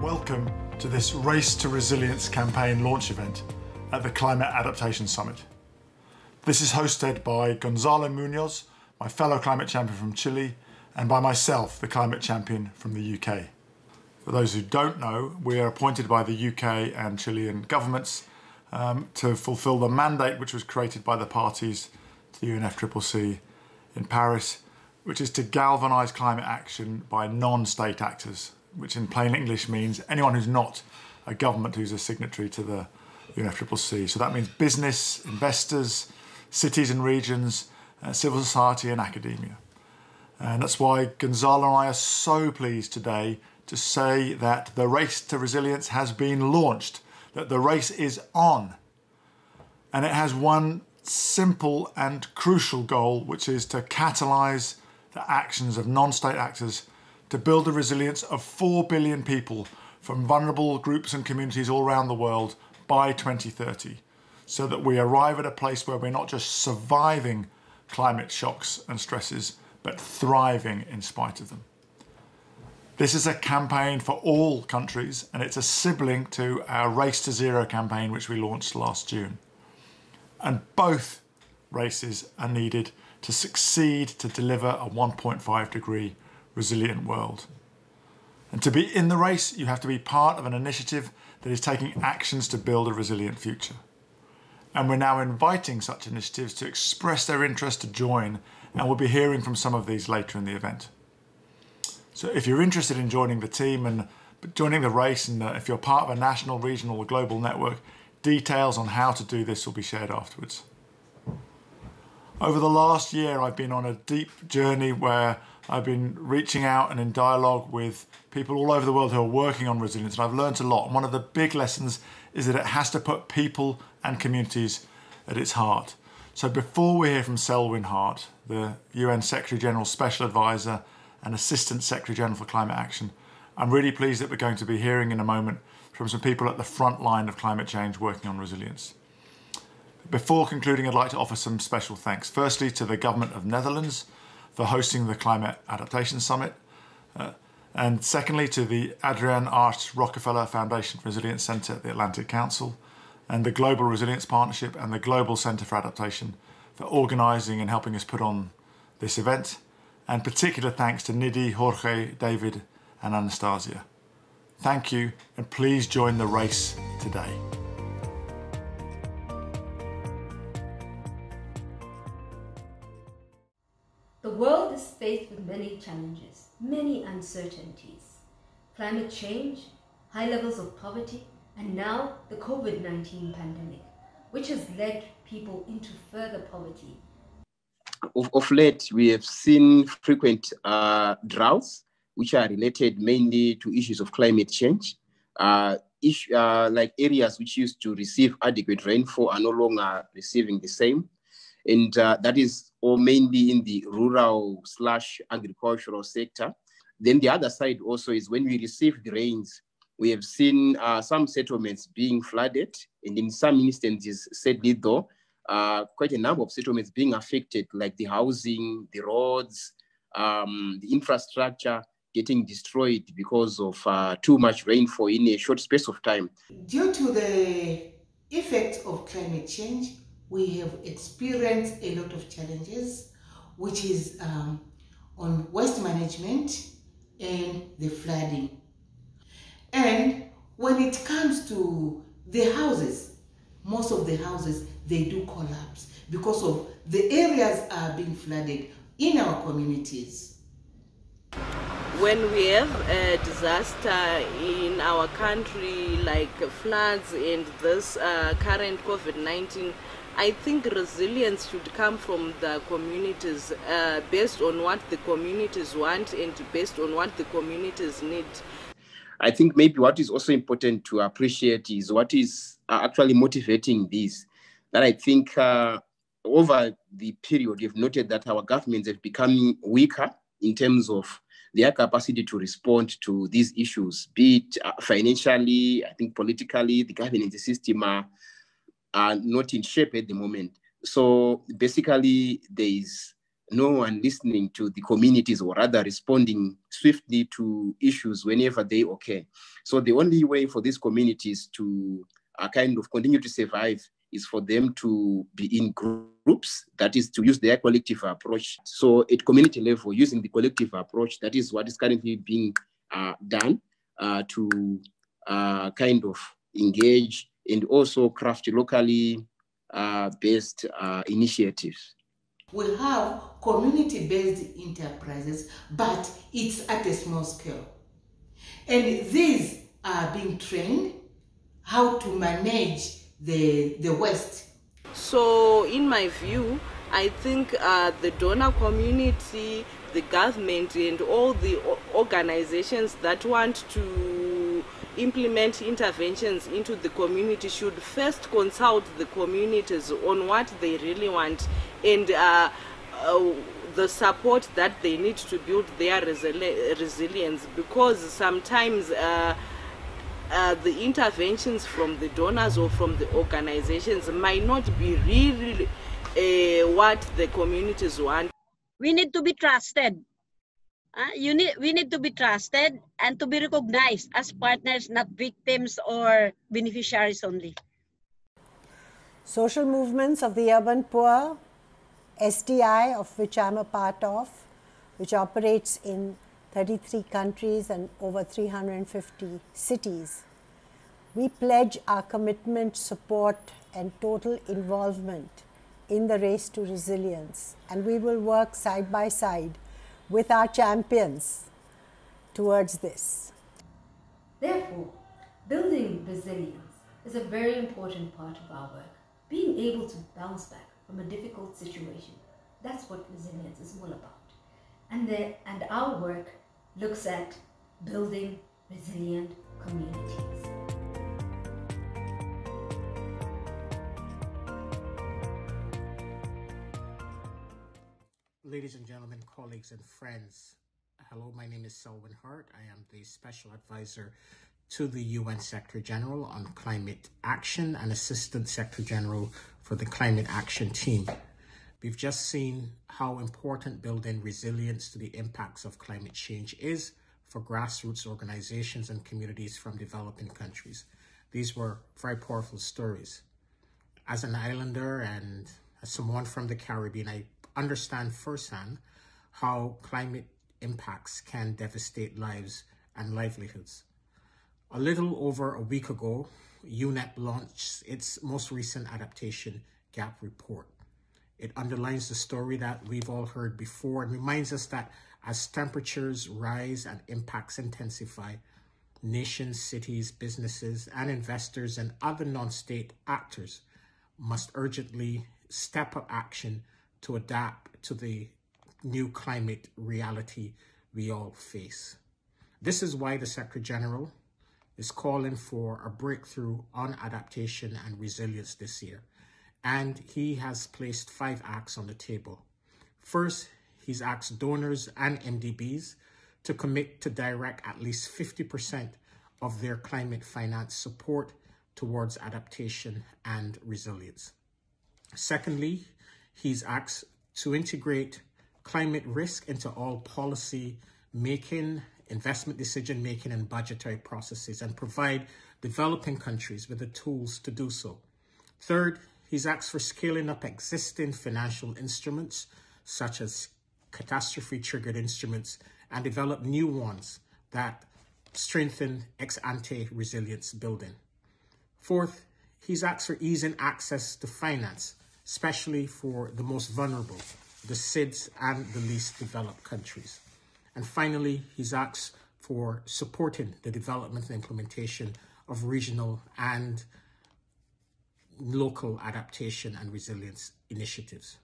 Welcome to this Race to Resilience campaign launch event at the Climate Adaptation Summit. This is hosted by Gonzalo Munoz, my fellow climate champion from Chile, and by myself, the climate champion from the UK. For those who don't know, we are appointed by the UK and Chilean governments to fulfil the mandate which was created by the parties to the UNFCCC in Paris, which is to galvanise climate action by non-state actors, which in plain English means anyone who's not a government who's a signatory to the UNFCCC. So that means business, investors, cities and regions, civil society and academia. And that's why Gonzalo and I are so pleased today to say that the Race to Resilience has been launched, that the race is on. And it has one simple and crucial goal, which is to catalyse the actions of non-state actors to build the resilience of 4 billion people from vulnerable groups and communities all around the world by 2030, so that we arrive at a place where we're not just surviving climate shocks and stresses, but thriving in spite of them. This is a campaign for all countries, and it's a sibling to our Race to Zero campaign, which we launched last June. And both races are needed to succeed to deliver a 1.5 degree resilient world. And to be in the race, you have to be part of an initiative that is taking actions to build a resilient future. And we're now inviting such initiatives to express their interest to join, and we'll be hearing from some of these later in the event. So if you're interested in joining the team and joining the race, and if you're part of a national, regional or global network, details on how to do this will be shared afterwards. Over the last year, I've been on a deep journey where I've been reaching out and in dialogue with people all over the world who are working on resilience, and I've learned a lot. And one of the big lessons is that it has to put people and communities at its heart. So before we hear from Selwyn Hart, the UN Secretary General's Special Advisor and Assistant Secretary General for Climate Action, I'm really pleased that we're going to be hearing in a moment from some people at the front line of climate change working on resilience. Before concluding, I'd like to offer some special thanks. Firstly, to the Government of Netherlands for hosting the Climate Adaptation Summit. And secondly, to the Adrian Arts Rockefeller Foundation Resilience Centre at the Atlantic Council, and the Global Resilience Partnership and the Global Centre for Adaptation for organising and helping us put on this event. And particular thanks to Nidhi, Jorge, David and Anastasia. Thank you, and please join the race today. The world is faced with many challenges, many uncertainties. Climate change, high levels of poverty, and now the COVID-19 pandemic, which has led people into further poverty. Of late, we have seen frequent droughts, which are related mainly to issues of climate change. Like areas which used to receive adequate rainfall are no longer receiving the same. And that is all mainly in the rural/agricultural sector. Then the other side also is when we receive the rains, we have seen some settlements being flooded, and in some instances, sadly though, quite a number of settlements being affected, like the housing, the roads, the infrastructure getting destroyed because of too much rainfall in a short space of time. Due to the effects of climate change, we have experienced a lot of challenges, which is on waste management and the flooding. And when it comes to the houses, most of the houses, they do collapse because of the areas are being flooded in our communities. When we have a disaster in our country like floods and this current COVID-19, I think resilience should come from the communities based on what the communities want and based on what the communities need. I think maybe what is also important to appreciate is what is actually motivating this. That I think over the period, you've noted that our governments have become weaker in terms of their capacity to respond to these issues, be it financially, I think politically, the governance system are not in shape at the moment. So basically, there is no one listening to the communities, or rather responding swiftly to issues whenever they occur. So the only way for these communities to kind of continue to survive is for them to be in groups, that is to use their collective approach. So at community level, using the collective approach, that is what is currently being done to kind of engage and also craft locally based initiatives. We have community-based enterprises, but it's at a small scale. And these are being trained how to manage the waste. So in my view, I think the donor community, the government, and all the organizations that want to implement interventions into the community should first consult the communities on what they really want and the support that they need to build their resilience, because sometimes the interventions from the donors or from the organizations might not be really what the communities want. We need to be trusted. We need to be trusted and to be recognized as partners, not victims or beneficiaries only. Social movements of the urban poor, SDI, of which I'm a part of, which operates in 33 countries and over 350 cities. We pledge our commitment, support, and total involvement in the race to resilience, and we will work side by side with our champions towards this. Therefore, building resilience is a very important part of our work. Being able to bounce back from a difficult situation, that's what resilience is all about. And our work looks at building resilient communities. Ladies and gentlemen, colleagues and friends, hello, my name is Silvia Hart. I am the Special Advisor to the UN Secretary General on Climate Action and Assistant Secretary General for the Climate Action Team. We've just seen how important building resilience to the impacts of climate change is for grassroots organizations and communities from developing countries. These were very powerful stories. As an islander and as someone from the Caribbean, I understand firsthand how climate impacts can devastate lives and livelihoods. A little over a week ago, UNEP launched its most recent adaptation gap report. It underlines the story that we've all heard before and reminds us that as temperatures rise and impacts intensify, nations, cities, businesses, and investors and other non-state actors must urgently step up action to adapt to the new climate reality we all face. This is why the Secretary General is calling for a breakthrough on adaptation and resilience this year. And he has placed 5 acts on the table. First, he's asked donors and MDBs to commit to direct at least 50% of their climate finance support towards adaptation and resilience. Secondly, he's asked to integrate climate risk into all policy making, investment decision making, and budgetary processes, and provide developing countries with the tools to do so. Third, he's asked for scaling up existing financial instruments, such as catastrophe-triggered instruments, and develop new ones that strengthen ex-ante resilience building. Fourth, he's asked for easing access to finance, especially for the most vulnerable, the SIDS and the least developed countries. And finally, he's asked for supporting the development and implementation of regional and local adaptation and resilience initiatives.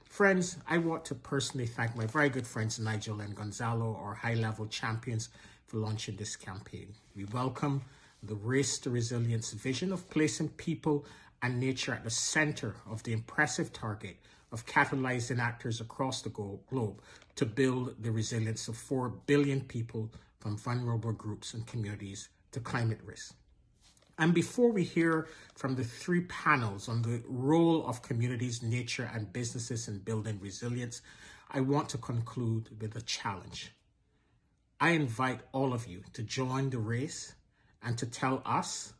Friends, I want to personally thank my very good friends Nigel and Gonzalo, our high-level champions, for launching this campaign. We welcome the Race to Resilience vision of placing people and nature at the center of the impressive target of catalyzing actors across the globe to build the resilience of 4 billion people, from vulnerable groups and communities to climate risk. And before we hear from the 3 panels on the role of communities, nature, and businesses in building resilience, I want to conclude with a challenge. I invite all of you to join the race and to tell us,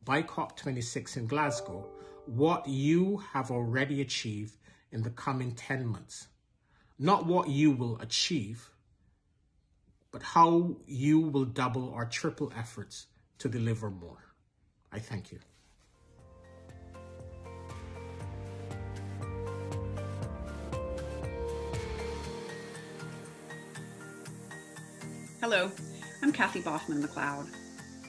by COP26 in Glasgow, what you have already achieved in the coming 10 months. Not what you will achieve, but how you will double or triple efforts to deliver more. I thank you. Hello, I'm Kathy Bachmann-McLeod,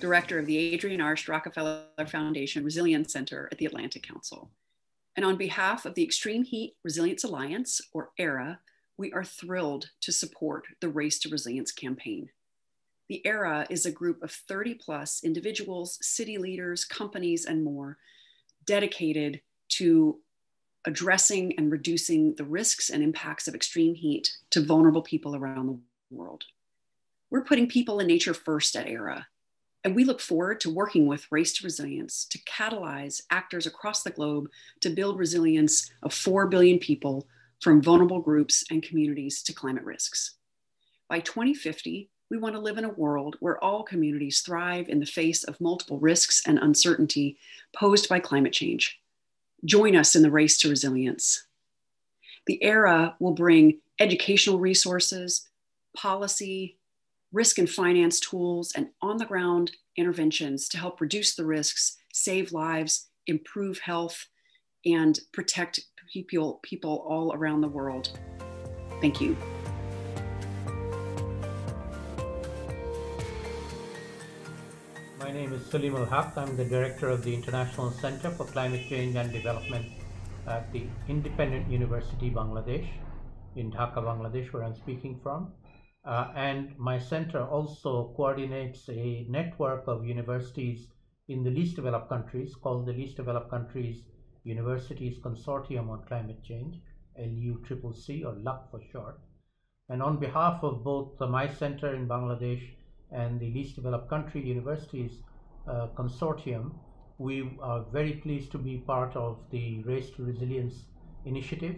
Director of the Adrienne Arsht Rockefeller Foundation Resilience Center at the Atlantic Council. And on behalf of the Extreme Heat Resilience Alliance, or ERA, we are thrilled to support the Race to Resilience campaign. The ERA is a group of 30+ individuals, city leaders, companies, and more dedicated to addressing and reducing the risks and impacts of extreme heat to vulnerable people around the world. We're putting people and nature first at ERA, and we look forward to working with Race to Resilience to catalyze actors across the globe to build resilience of 4 billion people from vulnerable groups and communities to climate risks. By 2050, we want to live in a world where all communities thrive in the face of multiple risks and uncertainty posed by climate change. Join us in the Race to Resilience. The ERA will bring educational resources, policy, risk and finance tools, and on-the-ground interventions to help reduce the risks, save lives, improve health, and protect people all around the world. Thank you. My name is Silvia Hart. I'm the Director of the International Center for Climate Change and Development at the Independent University, Bangladesh, in Dhaka, Bangladesh, where I'm speaking from. And my center also coordinates a network of universities in the least developed countries called the Least Developed Countries Universities Consortium on Climate Change, LUCCC, or LUC for short. And on behalf of both my center in Bangladesh and the Least Developed Country Universities Consortium, we are very pleased to be part of the Race to Resilience initiative.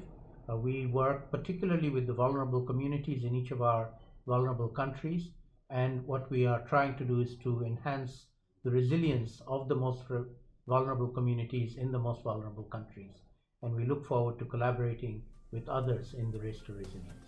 We work particularly with the vulnerable communities in each of our vulnerable countries, and what we are trying to do is to enhance the resilience of the most vulnerable communities in the most vulnerable countries. And we look forward to collaborating with others in the Race to Resilience.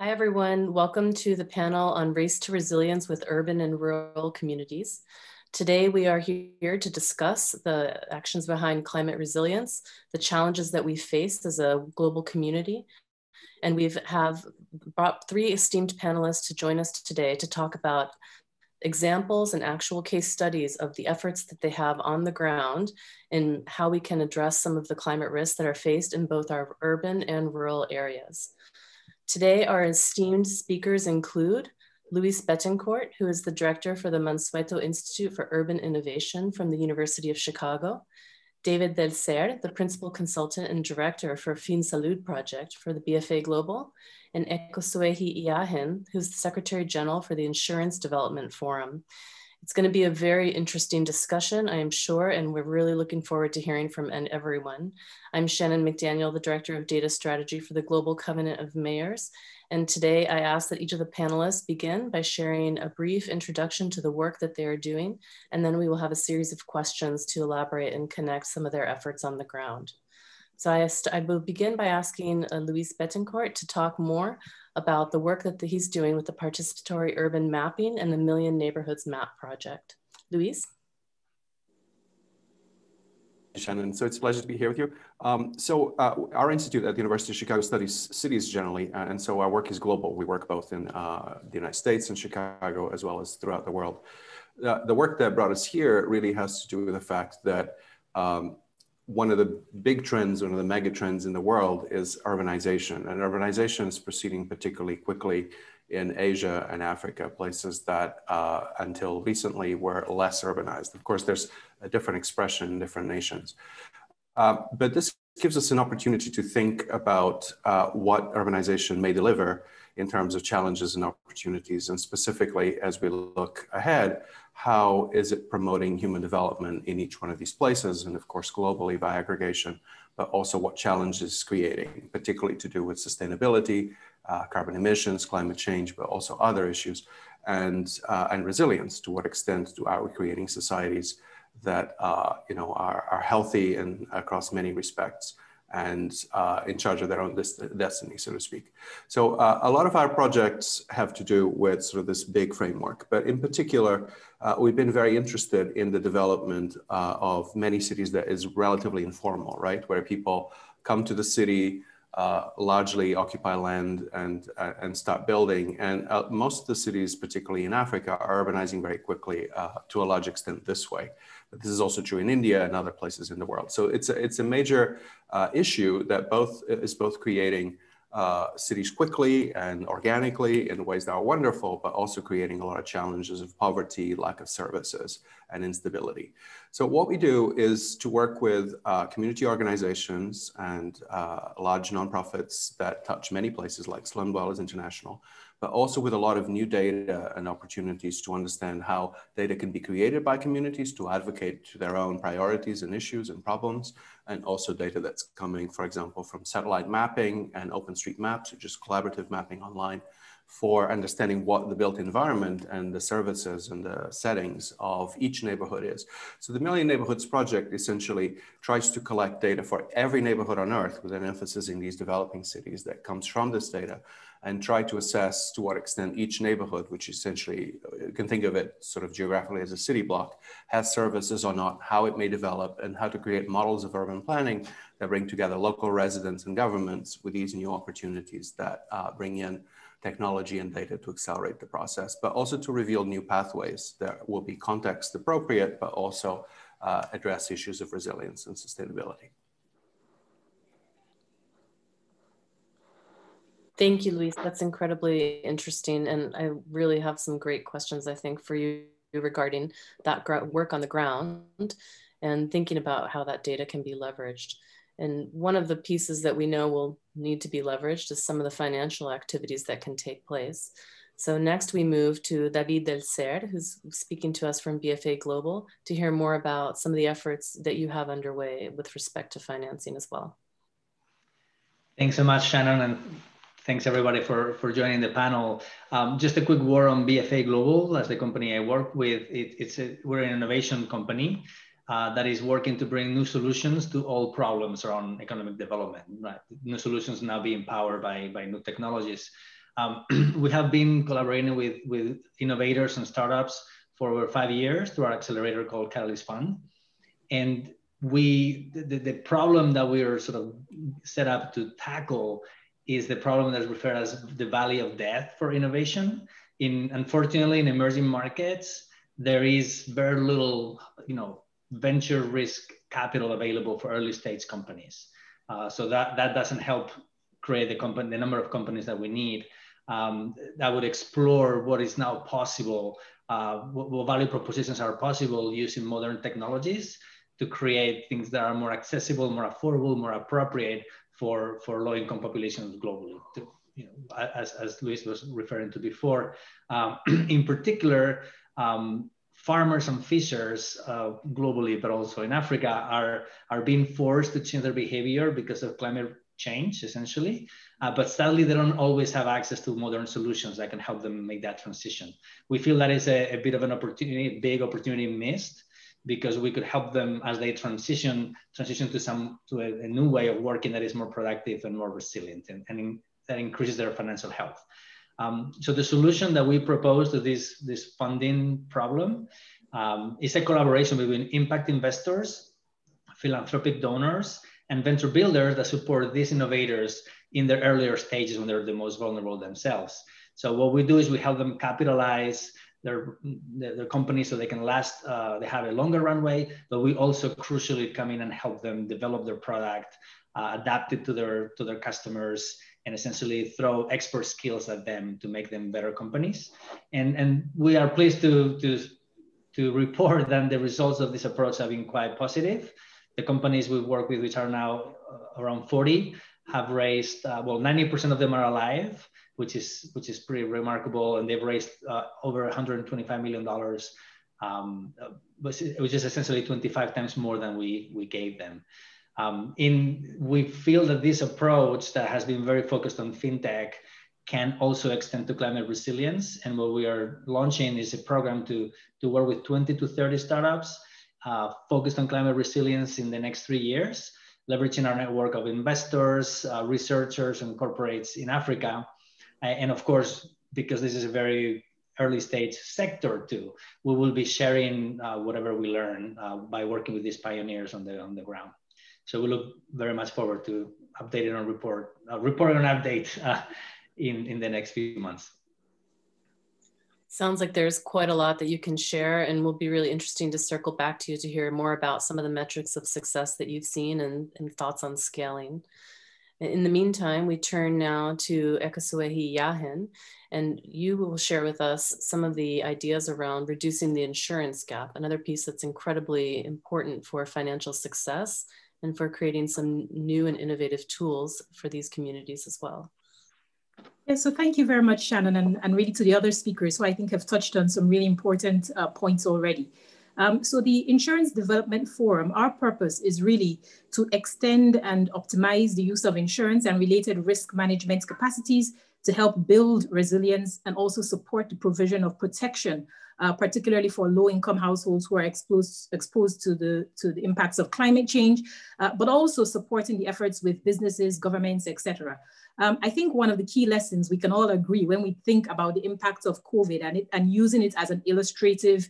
Hi, everyone. Welcome to the panel on Race to Resilience with Urban and Rural Communities. Today, we are here to discuss the actions behind climate resilience, the challenges that we face as a global community. And we have brought 3 esteemed panelists to join us today to talk about examples and actual case studies of the efforts that they have on the ground and how we can address some of the climate risks that are faced in both our urban and rural areas. Today, our esteemed speakers include Luis Bettencourt, who is the director for the Mansueto Institute for Urban Innovation from the University of Chicago, David Del Ser, the principal consultant and director for Fin Salud Project for the BFA Global, and ekkasuwahi Yahen, who's the Secretary General for the Insurance Development Forum. It's going to be a very interesting discussion, I am sure, and we're really looking forward to hearing from everyone. I'm Shannon McDaniel, the Director of Data Strategy for the Global Covenant of Mayors. And today I ask that each of the panelists begin by sharing a brief introduction to the work that they are doing, and then we will have a series of questions to elaborate and connect some of their efforts on the ground. So I will begin by asking Luis Bettencourt to talk more about the work that he's doing with the Participatory Urban Mapping and the Million Neighborhoods Map project. Luis? Shannon, so it's a pleasure to be here with you. Our institute at the University of Chicago studies cities generally, and so our work is global. We work both in the United States and Chicago, as well as throughout the world. The work that brought us here really has to do with the fact that one of the big trends, one of the mega trends in the world is urbanization. And urbanization is proceeding particularly quickly in Asia and Africa, places that until recently were less urbanized. Of course, there's a different expression in different nations. But this gives us an opportunity to think about what urbanization may deliver in terms of challenges and opportunities. And specifically, as we look ahead, how is it promoting human development in each one of these places? And of course, globally by aggregation, but also what challenges it's creating, particularly to do with sustainability, carbon emissions, climate change, but also other issues, and resilience. To what extent are we creating societies that are healthy and across many respects, and in charge of their own destiny, so to speak. So a lot of our projects have to do with sort of this big framework, but in particular, we've been very interested in the development of many cities that is relatively informal, right? Where people come to the city, largely occupy land and start building. And most of the cities, particularly in Africa, are urbanizing very quickly to a large extent this way. But this is also true in India and other places in the world. So it's a major issue that is both creating cities quickly and organically in ways that are wonderful, but also creating a lot of challenges of poverty, lack of services, and instability. So what we do is to work with community organizations and large nonprofits that touch many places like Slum Dwellers International, but also with a lot of new data and opportunities to understand how data can be created by communities to advocate to their own priorities and issues and problems, and also data that's coming, for example, from satellite mapping and OpenStreetMaps, which is collaborative mapping online, for understanding what the built environment and the services and the settings of each neighborhood is. So the Million Neighborhoods Project essentially tries to collect data for every neighborhood on Earth, with an emphasis in these developing cities, that comes from this data, and try to assess to what extent each neighborhood, which essentially, you can think of it sort of geographically as a city block, has services or not, how it may develop, and how to create models of urban planning that bring together local residents and governments with these new opportunities that bring in technology and data to accelerate the process, but also to reveal new pathways that will be context appropriate, but also address issues of resilience and sustainability. Thank you, Luis. That's incredibly interesting. And I really have some great questions, I think, for you regarding that work on the ground and thinking about how that data can be leveraged. And one of the pieces that we know will need to be leveraged is some of the financial activities that can take place. So next we move to David Del Cer, who's speaking to us from BFA Global, to hear more about some of the efforts that you have underway with respect to financing as well. Thanks so much, Shannon, and thanks everybody for joining the panel. Just a quick word on BFA Global, as the company I work with. We're an innovation company that is working to bring new solutions to all problems around economic development. Right? New solutions now being powered by new technologies. We have been collaborating with innovators and startups for over 5 years through our accelerator called Catalyse Fund. And the problem that we are sort of set up to tackle is the problem that's referred as the valley of death for innovation. Unfortunately, in emerging markets, there is very little, venture risk capital available for early stage companies. So that doesn't help create the number of companies that we need that would explore what is now possible, what value propositions are possible using modern technologies to create things that are more accessible, more affordable, more appropriate for low-income populations globally. As Luis was referring to before, in particular, farmers and fishers globally, but also in Africa, are being forced to change their behavior because of climate change, essentially. But sadly, they don't always have access to modern solutions that can help them make that transition. We feel that is a bit of an opportunity, big opportunity missed, because we could help them as they transition to a new way of working that is more productive and more resilient, and that increases their financial health. So the solution that we propose to this funding problem is a collaboration between impact investors, philanthropic donors, and venture builders that support these innovators in their earlier stages when they're the most vulnerable themselves. So what we do is we help them capitalize their company so they can last, they have a longer runway, but we also crucially come in and help them develop their product, adapt it to their customers, and essentially throw expert skills at them to make them better companies. And we are pleased to report that the results of this approach have been quite positive. The companies we've worked with, which are now around 40, have raised, well, 90% of them are alive, which is pretty remarkable. And they've raised over $125 million, which is essentially 25 times more than we gave them. We feel that this approach that has been very focused on fintech can also extend to climate resilience. And what we are launching is a program to work with 20 to 30 startups focused on climate resilience in the next 3 years, leveraging our network of investors, researchers, and corporates in Africa. And of course, because this is a very early stage sector too, we will be sharing whatever we learn by working with these pioneers on the ground. So we look very much forward to updating our report on update in the next few months. Sounds like there's quite a lot that you can share, and will be really interesting to circle back to you to hear more about some of the metrics of success that you've seen and thoughts on scaling. In the meantime, we turn now to ekkasuwahi Yahen, and you will share with us some of the ideas around reducing the insurance gap, another piece that's incredibly important for financial success and for creating some new and innovative tools for these communities as well. Yeah, so thank you very much, Shannon, and really to the other speakers who I think have touched on some really important points already. So the Insurance Development Forum, our purpose is really to extend and optimize the use of insurance and related risk management capacities to help build resilience and also support the provision of protection, particularly for low-income households who are exposed to the impacts of climate change, but also supporting the efforts with businesses, governments, etc. I think one of the key lessons we can all agree when we think about the impact of COVID and using it as an illustrative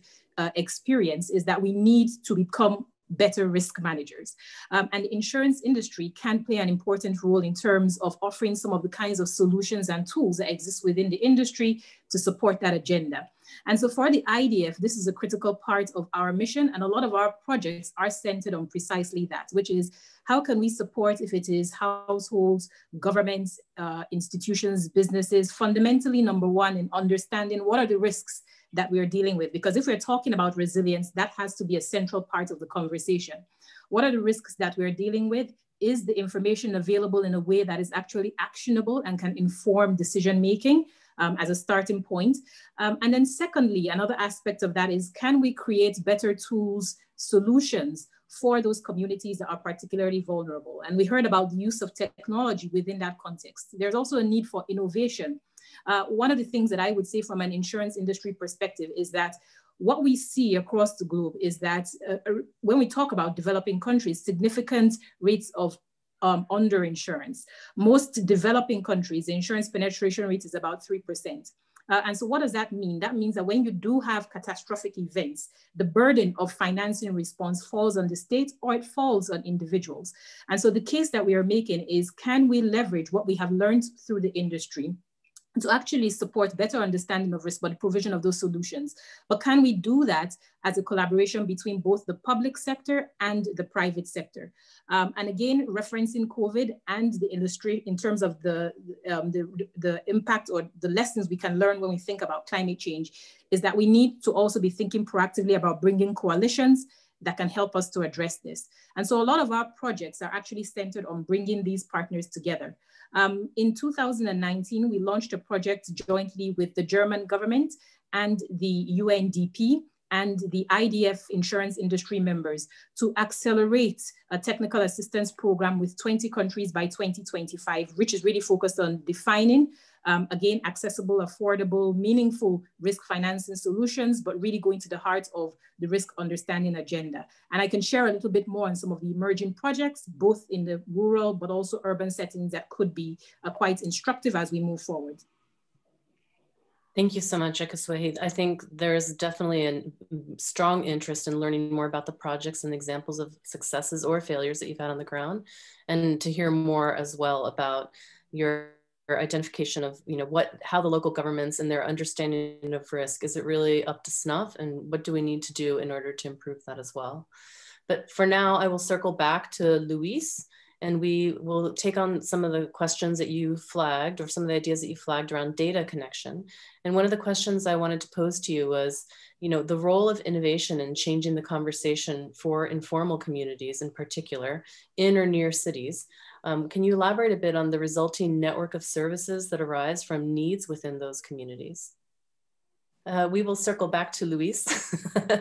experience is that we need to become better risk managers. And the insurance industry can play an important role in terms of offering some of the kinds of solutions and tools that exist within the industry to support that agenda. And so for the IDF, this is a critical part of our mission, and a lot of our projects are centered on precisely that, which is how can we support, if it is households, governments, institutions, businesses, fundamentally, number one, in understanding what are the risks that we are dealing with. Because if we're talking about resilience, that has to be a central part of the conversation. What are the risks that we're dealing with? Is the information available in a way that is actually actionable and can inform decision-making as a starting point? And then secondly, another aspect of that is, can we create better tools, solutions for those communities that are particularly vulnerable? And we heard about the use of technology within that context. There's also a need for innovation. One of the things that I would say from an insurance industry perspective is that what we see across the globe is that when we talk about developing countries, significant rates of underinsurance. Most developing countries, the insurance penetration rate is about 3%. And so what does that mean? That means that when you do have catastrophic events, the burden of financing response falls on the state or it falls on individuals. And so the case that we are making is, can we leverage what we have learned through the industry to actually support better understanding of risk, but the provision of those solutions? But can we do that as a collaboration between both the public sector and the private sector? And again, referencing COVID and the industry in terms of the impact or the lessons we can learn when we think about climate change, is that we need to also be thinking proactively about bringing coalitions that can help us to address this. And so a lot of our projects are actually centered on bringing these partners together. In 2019, we launched a project jointly with the German government and the UNDP and the IDF insurance industry members to accelerate a technical assistance program with 20 countries by 2025, which is really focused on defining, again, accessible, affordable, meaningful risk financing solutions, but really going to the heart of the risk understanding agenda. And I can share a little bit more on some of the emerging projects, both in the rural, but also urban settings that could be quite instructive as we move forward. Thank you so much, Ekkasuwahi. I think there's definitely a strong interest in learning more about the projects and examples of successes or failures that you've had on the ground, and to hear more as well about your identification of, how the local governments and their understanding of risk, is it really up to snuff, and what do we need to do in order to improve that as well? But for now, I will circle back to Luis, and we will take on some of the questions that you flagged, or some of the ideas that you flagged around data connection. And one of the questions I wanted to pose to you was, the role of innovation in changing the conversation for informal communities in particular, in or near cities. Can you elaborate a bit on the resulting network of services that arise from needs within those communities? We will circle back to Luis.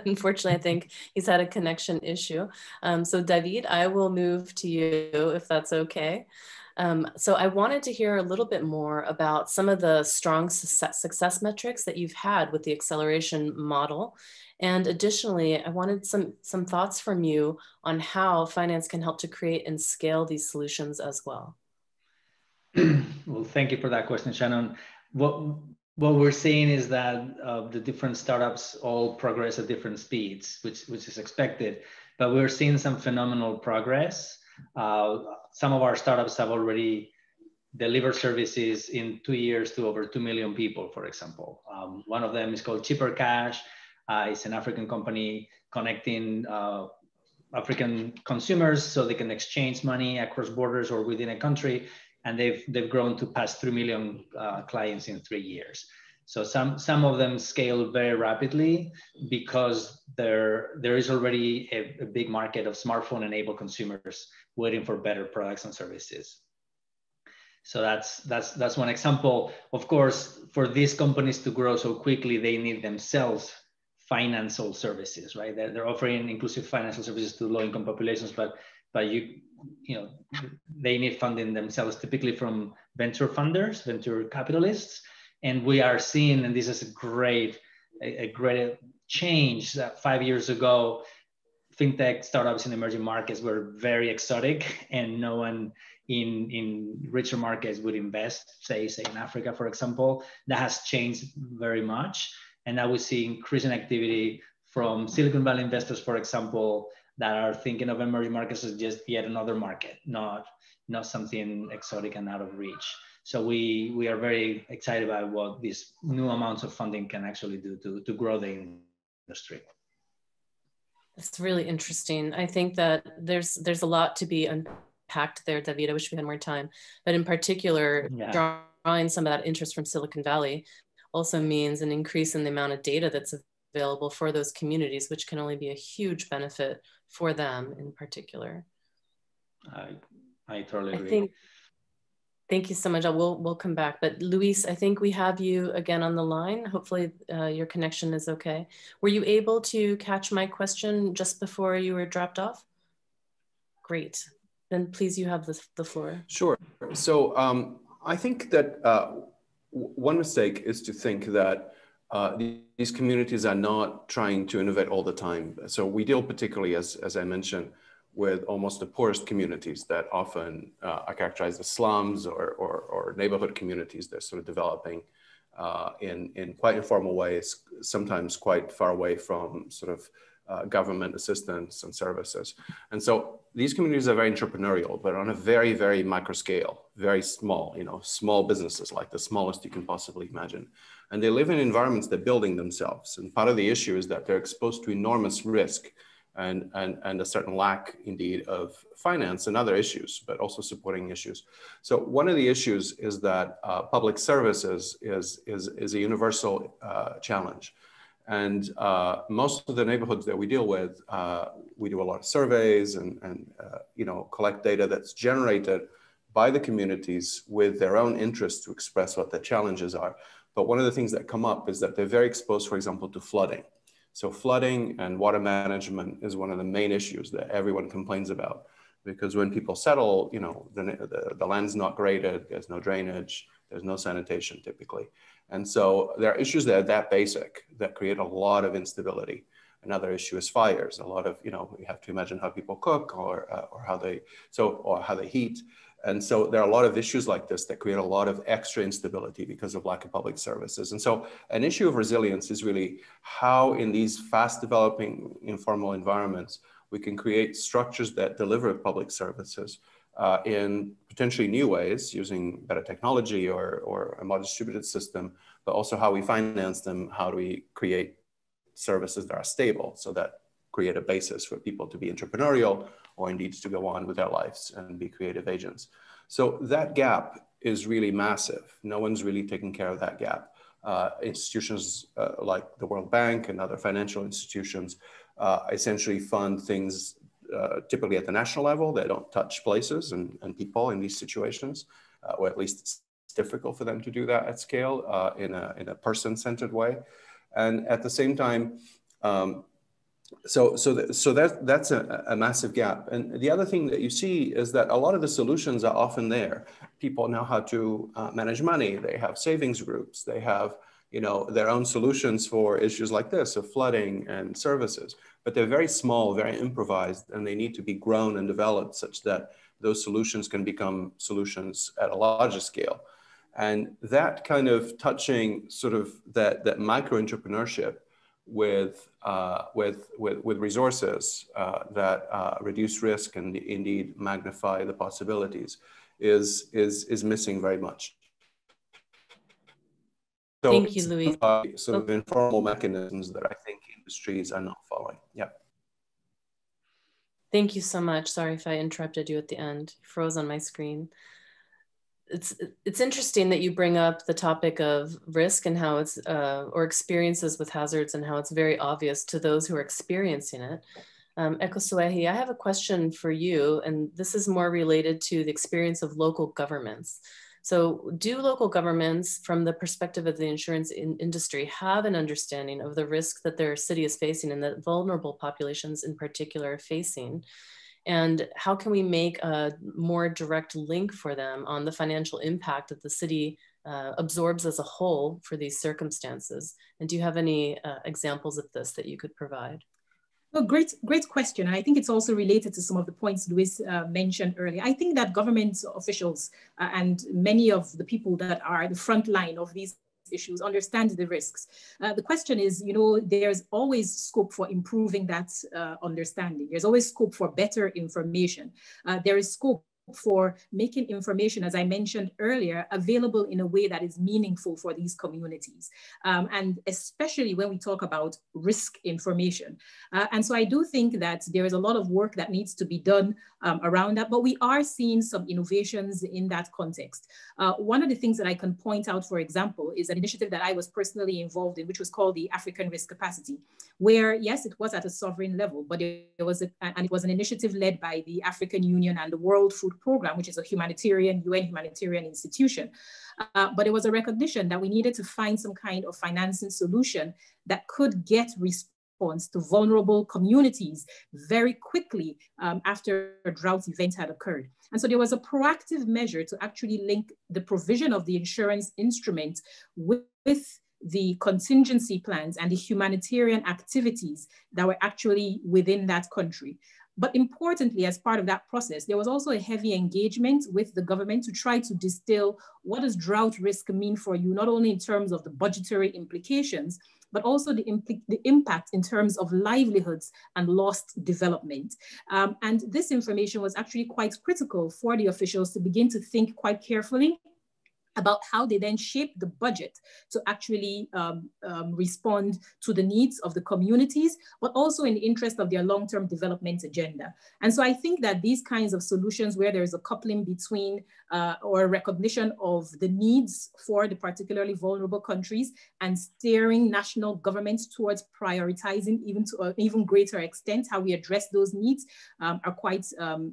Unfortunately, I think he's had a connection issue. So David, I will move to you if that's okay. So I wanted to hear a little bit more about some of the strong success metrics that you've had with the acceleration model. And additionally, I wanted some thoughts from you on how finance can help to create and scale these solutions as well. Well, thank you for that question, Shannon. What we're seeing is that the different startups all progress at different speeds, which is expected, but we're seeing some phenomenal progress. Some of our startups have already delivered services in 2 years to over 2 million people, for example. One of them is called Cheaper Cash. It's an African company connecting African consumers so they can exchange money across borders or within a country. And they've grown to past 3 million clients in 3 years. So some of them scale very rapidly because there is already a big market of smartphone-enabled consumers waiting for better products and services. So that's one example. Of course, for these companies to grow so quickly, they need themselves financial services, right? They're offering inclusive financial services to low-income populations, but they need funding themselves, typically from venture funders, venture capitalists. And we are seeing, and this is a great change, that 5 years ago, fintech startups in emerging markets were very exotic, and no one in richer markets would invest, say in Africa, for example. That has changed very much. And now we see increasing activity from Silicon Valley investors, for example, that are thinking of emerging markets as just yet another market, not something exotic and out of reach. So we are very excited about what these new amounts of funding can actually do to grow the industry. It's really interesting. I think that there's a lot to be unpacked there, David. I wish we had more time. But in particular, drawing some of that interest from Silicon Valley also means an increase in the amount of data that's available for those communities, which can only be a huge benefit for them in particular. I totally agree. Thank you so much. We'll come back. But Luis, I think we have you again on the line. Hopefully your connection is okay. Were you able to catch my question just before you were dropped off? Great. Then please, you have the floor. Sure. So I think that one mistake is to think that these communities are not trying to innovate all the time. So we deal particularly, as I mentioned, with almost the poorest communities that often are characterized as slums or neighborhood communities. They're sort of developing in quite informal ways, sometimes quite far away from sort of government assistance and services. And so these communities are very entrepreneurial, but on a very, very micro scale, very small, small businesses, like the smallest you can possibly imagine. And they live in environments they're building themselves. And part of the issue is that they're exposed to enormous risk and a certain lack, indeed, of finance and other issues, but also supporting issues. So one of the issues is that public services is a universal challenge. And most of the neighborhoods that we deal with, we do a lot of surveys and collect data that's generated by the communities with their own interests to express what the challenges are. But one of the things that come up is that they're very exposed, for example, to flooding. So flooding and water management is one of the main issues that everyone complains about, because when people settle, you know, the land's not graded, there's no drainage, there's no sanitation typically. And so there are issues that are that basic that create a lot of instability. Another issue is fires. A lot of, you know, you have to imagine how people cook or how they heat. And so there are a lot of issues like this that create a lot of extra instability because of lack of public services. And so an issue of resilience is really how in these fast developing informal environments, we can create structures that deliver public services in potentially new ways using better technology or a more distributed system, but also how we finance them, how do we create services that are stable so that create a basis for people to be entrepreneurial or indeed to go on with their lives and be creative agents. So that gap is really massive. No one's really taking care of that gap. Institutions like the World Bank and other financial institutions essentially fund things typically at the national level. They don't touch places and people in these situations, or at least it's difficult for them to do that at scale in a person-centered way. And at the same time, that's a massive gap. And the other thing that you see is that a lot of the solutions are often there. People know how to manage money. They have savings groups. They have, you know, their own solutions for issues like this, of flooding and services. But they're very small, very improvised, and they need to be grown and developed such that those solutions can become solutions at a larger scale. And that kind of touching sort of that micro entrepreneurship with resources that reduce risk and indeed magnify the possibilities is missing very much. So thank you, Luis. Sort of informal mechanisms that I think industries are not following. Yeah. Thank you so much. Sorry if I interrupted you at the end. You froze on my screen. It's interesting that you bring up the topic of risk and how it's, or experiences with hazards and how it's very obvious to those who are experiencing it. Ekkasuwahi, I have a question for you, and this is more related to the experience of local governments. So do local governments, from the perspective of the insurance industry, have an understanding of the risk that their city is facing and that vulnerable populations in particular are facing? And how can we make a more direct link for them on the financial impact that the city absorbs as a whole for these circumstances? And do you have any examples of this that you could provide? Well, great question. And I think it's also related to some of the points Luis mentioned earlier. I think that government officials and many of the people that are at the front line of these issues understand the risks. The question is, you know, there's always scope for improving that understanding. There's always scope for better information. There is scope for making information, as I mentioned earlier, available in a way that is meaningful for these communities. And especially when we talk about risk information. And so I do think that there is a lot of work that needs to be done around that, but we are seeing some innovations in that context. One of the things that I can point out, for example, is an initiative that I was personally involved in, which was called the African Risk Capacity, where yes, it was at a sovereign level, but it was an initiative led by the African Union and the World Food Program, which is a UN humanitarian institution. But it was a recognition that we needed to find some kind of financing solution that could get response to vulnerable communities very quickly after a drought event had occurred. And so there was a proactive measure to actually link the provision of the insurance instrument with the contingency plans and the humanitarian activities that were actually within that country. But importantly, as part of that process, there was also a heavy engagement with the government to try to distill what does drought risk mean for you, not only in terms of the budgetary implications, but also the impact in terms of livelihoods and lost development. And this information was actually quite critical for the officials to begin to think quite carefully about how they then shape the budget to actually respond to the needs of the communities, but also in the interest of their long-term development agenda. And so I think that these kinds of solutions where there is a coupling between or a recognition of the needs for the particularly vulnerable countries and steering national governments towards prioritizing even to an even greater extent how we address those needs are quite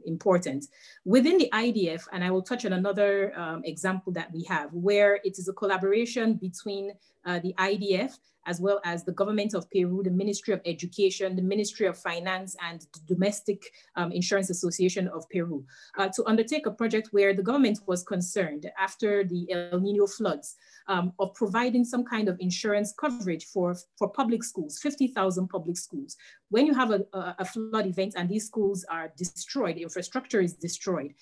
important. Within the IDF, and I will touch on another example that we have, where it is a collaboration between the IDF as well as the government of Peru, the Ministry of Education, the Ministry of Finance, and the Domestic Insurance Association of Peru, to undertake a project where the government was concerned after the El Nino floods of providing some kind of insurance coverage for public schools, 50,000 public schools. When you have a flood event and these schools are destroyed, the infrastructure is destroyed,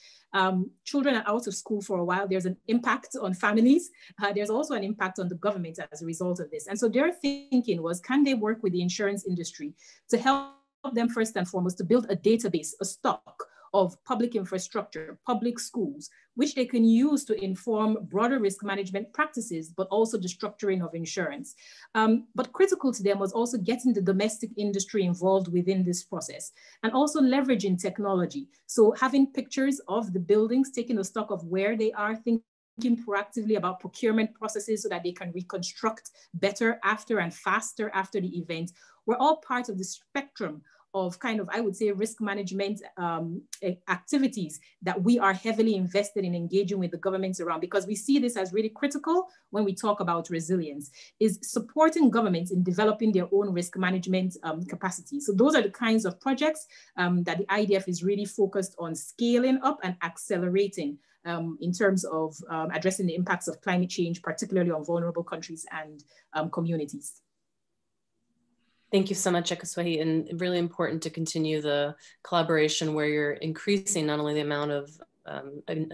children are out of school for a while, there's an impact on families, there's also an impact on the government as a result of this. And so their thinking was, can they work with the insurance industry to help them first and foremost to build a database, a stock of public infrastructure, public schools, which they can use to inform broader risk management practices, but also the structuring of insurance. But critical to them was also getting the domestic industry involved within this process and also leveraging technology. So having pictures of the buildings, taking a stock of where they are, thinking proactively about procurement processes so that they can reconstruct better after and faster after the event, were all part of the spectrum of kind of, I would say, risk management activities that we are heavily invested in engaging with the governments around, because we see this as really critical when we talk about resilience, is supporting governments in developing their own risk management capacity. So those are the kinds of projects that the IDF is really focused on scaling up and accelerating in terms of addressing the impacts of climate change, particularly on vulnerable countries and communities. Thank you so much, Ekkasuwahi, and really important to continue the collaboration where you're increasing not only the amount of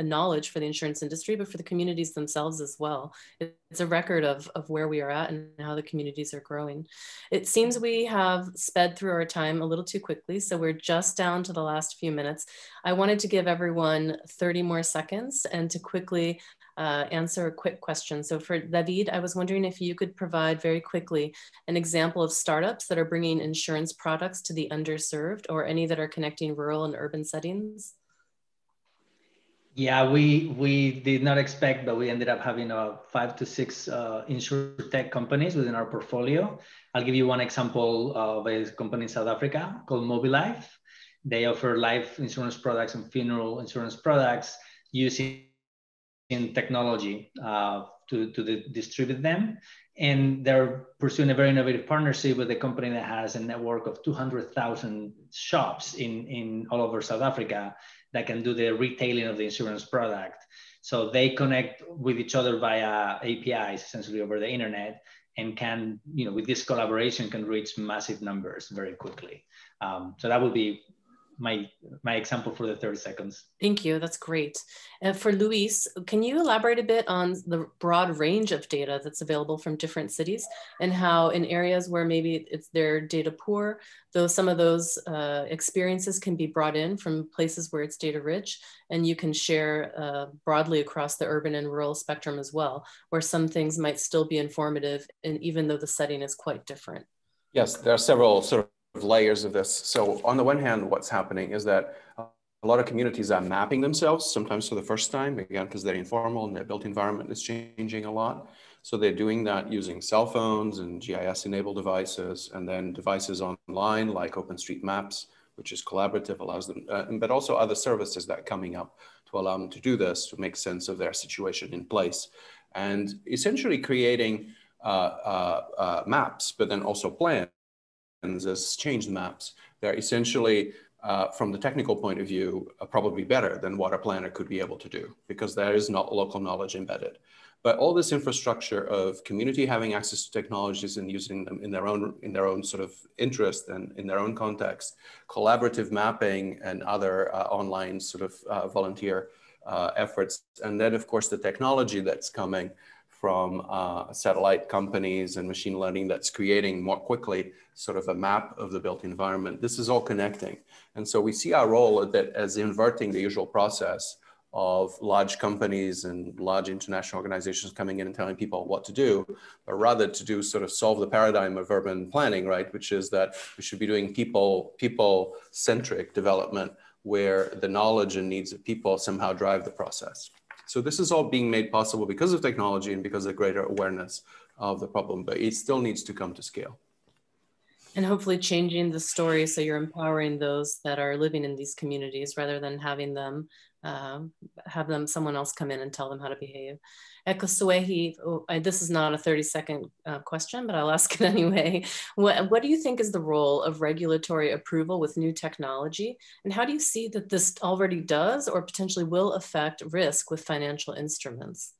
knowledge for the insurance industry, but for the communities themselves as well. It's a record of where we are at and how the communities are growing. It seems we have sped through our time a little too quickly, so we're just down to the last few minutes. I wanted to give everyone 30 more seconds and to quickly answer a quick question. So for David, I was wondering if you could provide very quickly an example of startups that are bringing insurance products to the underserved, or any that are connecting rural and urban settings. Yeah, we did not expect, but we ended up having 5 to 6 insurtech companies within our portfolio. I'll give you one example of a company in South Africa called Mobilife. They offer life insurance products and funeral insurance products using technology to distribute them. And they're pursuing a very innovative partnership with a company that has a network of 200,000 shops in all over South Africa that can do the retailing of the insurance product. So they connect with each other via APIs, essentially over the internet, and can, with this collaboration, can reach massive numbers very quickly. So that would be my example for the 30 seconds. Thank you, that's great. For Luis, can you elaborate a bit on the broad range of data that's available from different cities, and how in areas where maybe they're data poor, though some of those experiences can be brought in from places where it's data rich, and you can share broadly across the urban and rural spectrum as well, where some things might still be informative, and even though the setting is quite different? Yes, there are several sort of layers of this. So on the one hand, what's happening is that a lot of communities are mapping themselves, sometimes for the first time, again, because they're informal and their built environment is changing a lot. So they're doing that using cell phones and GIS-enabled devices, and then devices online like OpenStreetMaps, which is collaborative, allows them, but also other services that are coming up to allow them to do this, to make sense of their situation in place. And essentially creating maps, but then also plans as changed maps. They're essentially, from the technical point of view, probably better than what a planner could be able to do, because there is not local knowledge embedded. But all this infrastructure of community having access to technologies and using them in their own sort of interest and in their own context, collaborative mapping and other online sort of volunteer efforts, and then of course the technology that's coming from satellite companies and machine learning that's creating more quickly sort of a map of the built environment. This is all connecting. And so we see our role a bit as inverting the usual process of large companies and large international organizations coming in and telling people what to do, but rather to do sort of solve the paradigm of urban planning, right? Which is that we should be doing people-centric development where the knowledge and needs of people somehow drive the process. So this is all being made possible because of technology and because of greater awareness of the problem, but it still needs to come to scale. And hopefully changing the story so you're empowering those that are living in these communities rather than having them have someone else come in and tell them how to behave. Ekkasuwahi, this is not a 30-second question, but I'll ask it anyway. What do you think is the role of regulatory approval with new technology? And how do you see that this already does or potentially will affect risk with financial instruments?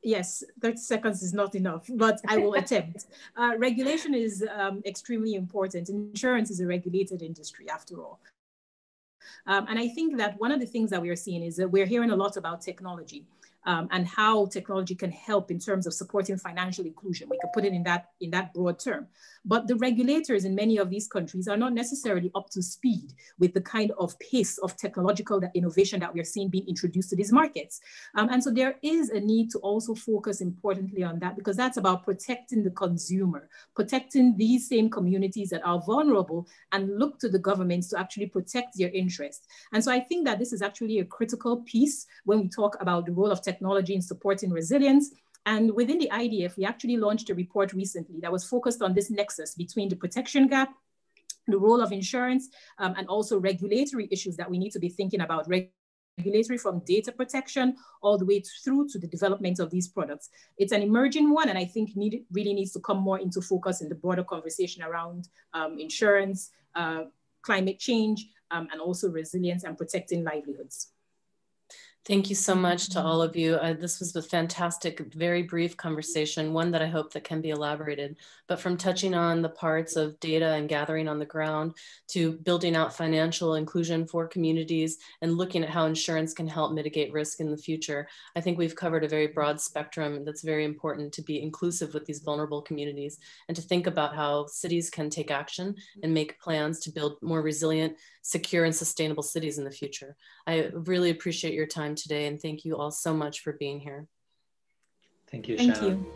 Yes, 30 seconds is not enough, but I will attempt. Regulation is extremely important. Insurance is a regulated industry after all. And I think that one of the things that we are seeing is that we're hearing a lot about technology and how technology can help in terms of supporting financial inclusion. We could put it in that broad term. But the regulators in many of these countries are not necessarily up to speed with the kind of pace of technological innovation that we're seeing being introduced to these markets. And so there is a need to also focus importantly on that, because that's about protecting the consumer, protecting these same communities that are vulnerable, and look to the governments to actually protect their interests. And so I think that this is actually a critical piece when we talk about the role of technology in supporting resilience. And within the IDF, we actually launched a report recently that was focused on this nexus between the protection gap, the role of insurance, and also regulatory issues that we need to be thinking about, regulatory from data protection all the way through to the development of these products. It's an emerging one, and I think really needs to come more into focus in the broader conversation around insurance, climate change, and also resilience and protecting livelihoods. Thank you so much to all of you. This was a fantastic, very brief conversation, one that I hope that can be elaborated, but from touching on the parts of data and gathering on the ground to building out financial inclusion for communities and looking at how insurance can help mitigate risk in the future. I think we've covered a very broad spectrum that's very important to be inclusive with these vulnerable communities and to think about how cities can take action and make plans to build more resilient, secure, and sustainable cities in the future. I really appreciate your time today, and thank you all so much for being here. Thank you, Shannon. Thank you.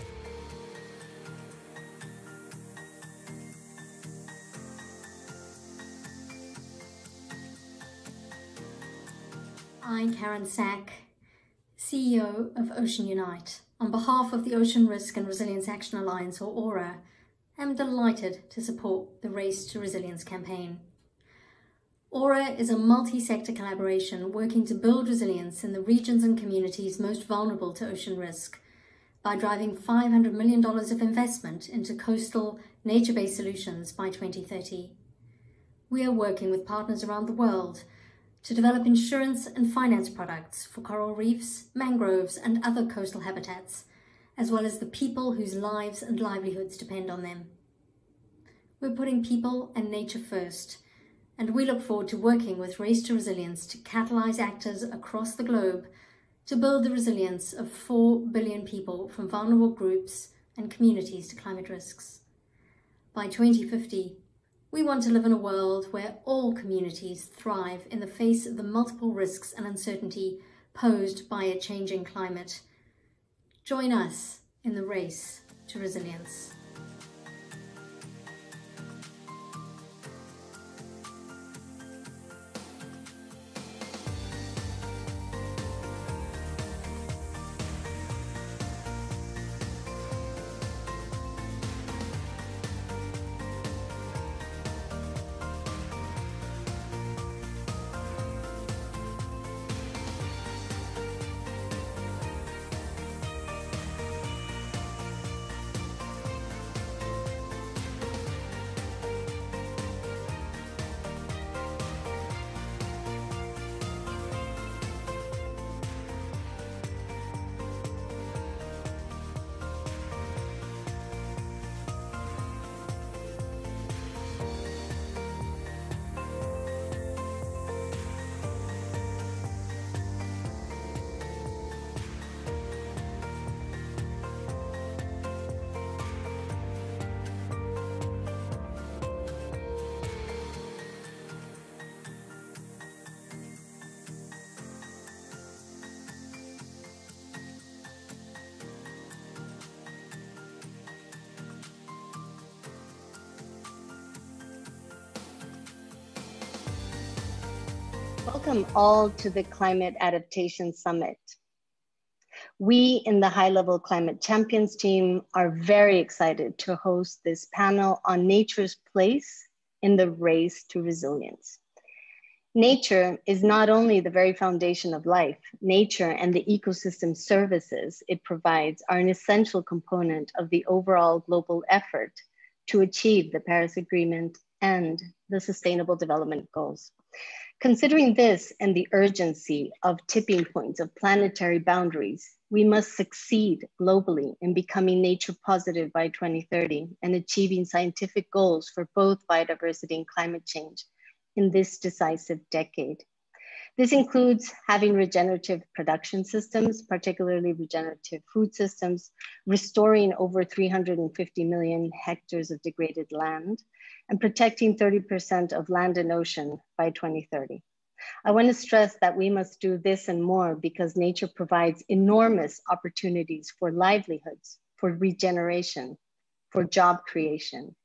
I'm Karen Sack, CEO of Ocean Unite. On behalf of the Ocean Risk and Resilience Action Alliance, or ORA, I'm delighted to support the Race to Resilience campaign. ORA is a multi-sector collaboration working to build resilience in the regions and communities most vulnerable to ocean risk by driving $500 million of investment into coastal, nature-based solutions by 2030. We are working with partners around the world to develop insurance and finance products for coral reefs, mangroves, and other coastal habitats, as well as the people whose lives and livelihoods depend on them. We're putting people and nature first, and we look forward to working with Race to Resilience to catalyse actors across the globe to build the resilience of 4 billion people from vulnerable groups and communities to climate risks. By 2050, we want to live in a world where all communities thrive in the face of the multiple risks and uncertainty posed by a changing climate. Join us in the race to resilience. Welcome all to the Climate Adaptation Summit. We in the High Level Climate Champions team are very excited to host this panel on nature's place in the race to resilience. Nature is not only the very foundation of life, nature and the ecosystem services it provides are an essential component of the overall global effort to achieve the Paris Agreement and the Sustainable Development Goals. Considering this and the urgency of tipping points of planetary boundaries, we must succeed globally in becoming nature positive by 2030 and achieving scientific goals for both biodiversity and climate change in this decisive decade. This includes having regenerative production systems, particularly regenerative food systems, restoring over 350 million hectares of degraded land, and protecting 30% of land and ocean by 2030. I want to stress that we must do this and more because nature provides enormous opportunities for livelihoods, for regeneration, for job creation,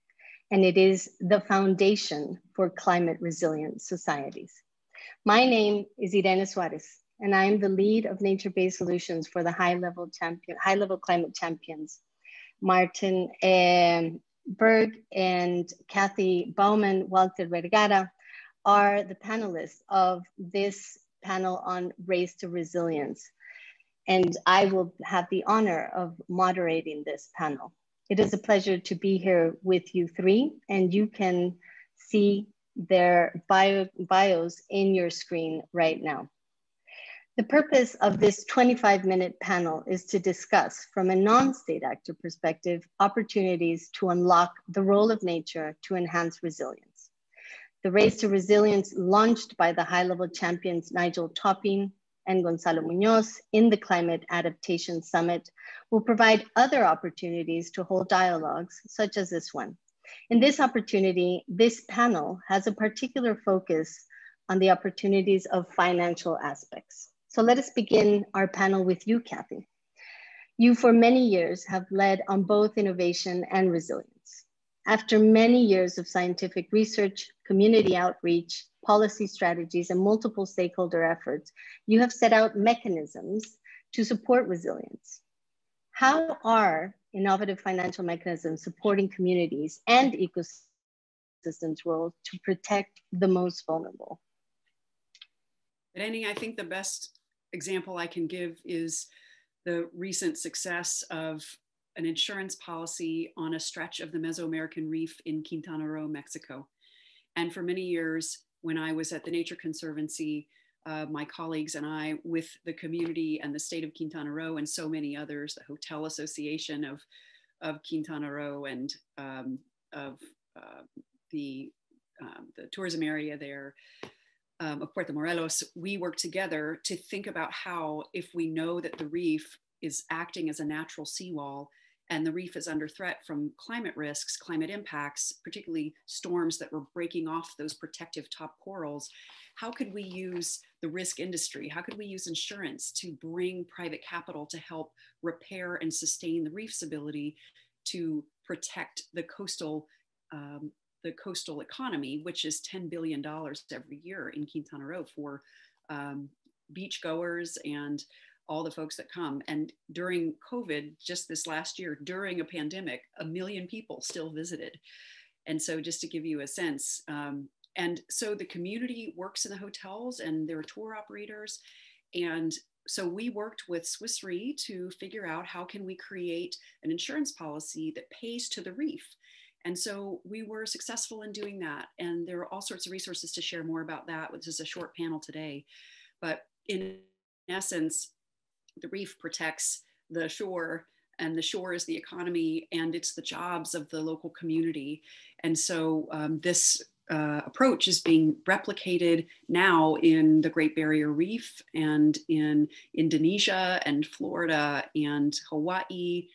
and it is the foundation for climate resilient societies. My name is Irene Suarez, and I am the lead of nature-based solutions for the high-level climate champions. Martin Berg and Kathy Baumann, Walter Vergara are the panelists of this panel on Race to Resilience. And I will have the honor of moderating this panel. It is a pleasure to be here with you three, and you can see their bios in your screen right now. The purpose of this 25-minute panel is to discuss, from a non-state actor perspective, opportunities to unlock the role of nature to enhance resilience. The Race to Resilience, launched by the high-level champions Nigel Topping and Gonzalo Munoz in the Climate Adaptation Summit, will provide other opportunities to hold dialogues such as this one. In this opportunity, this panel has a particular focus on the opportunities of financial aspects. So let us begin our panel with you, Kathy. You for many years have led on both innovation and resilience. After many years of scientific research, community outreach, policy strategies, and multiple stakeholder efforts, you have set out mechanisms to support resilience. How are innovative financial mechanisms supporting communities and ecosystems' role to protect the most vulnerable? Irene, I think the best example I can give is the recent success of an insurance policy on a stretch of the Mesoamerican reef in Quintana Roo, Mexico. And for many years, when I was at the Nature Conservancy, my colleagues and I, with the community and the state of Quintana Roo and so many others, the Hotel Association of Quintana Roo and of the tourism area there, of Puerto Morelos, we work together to think about how, if we know that the reef is acting as a natural seawall and the reef is under threat from climate risks, climate impacts, particularly storms that were breaking off those protective top corals, how could we use the risk industry? How could we use insurance to bring private capital to help repair and sustain the reef's ability to protect the coastal economy, which is $10 billion every year in Quintana Roo for beachgoers and all the folks that come. And during COVID, just this last year, during a pandemic, 1 million people still visited. And so just to give you a sense, and so the community works in the hotels and there are tour operators. And so we worked with Swiss Re to figure out how can we create an insurance policy that pays to the reef. And so we were successful in doing that. And there are all sorts of resources to share more about that, which is a short panel today. But in essence, the reef protects the shore, and the shore is the economy, and it's the jobs of the local community. And so this approach is being replicated now in the Great Barrier Reef and in Indonesia and Florida and Hawaii,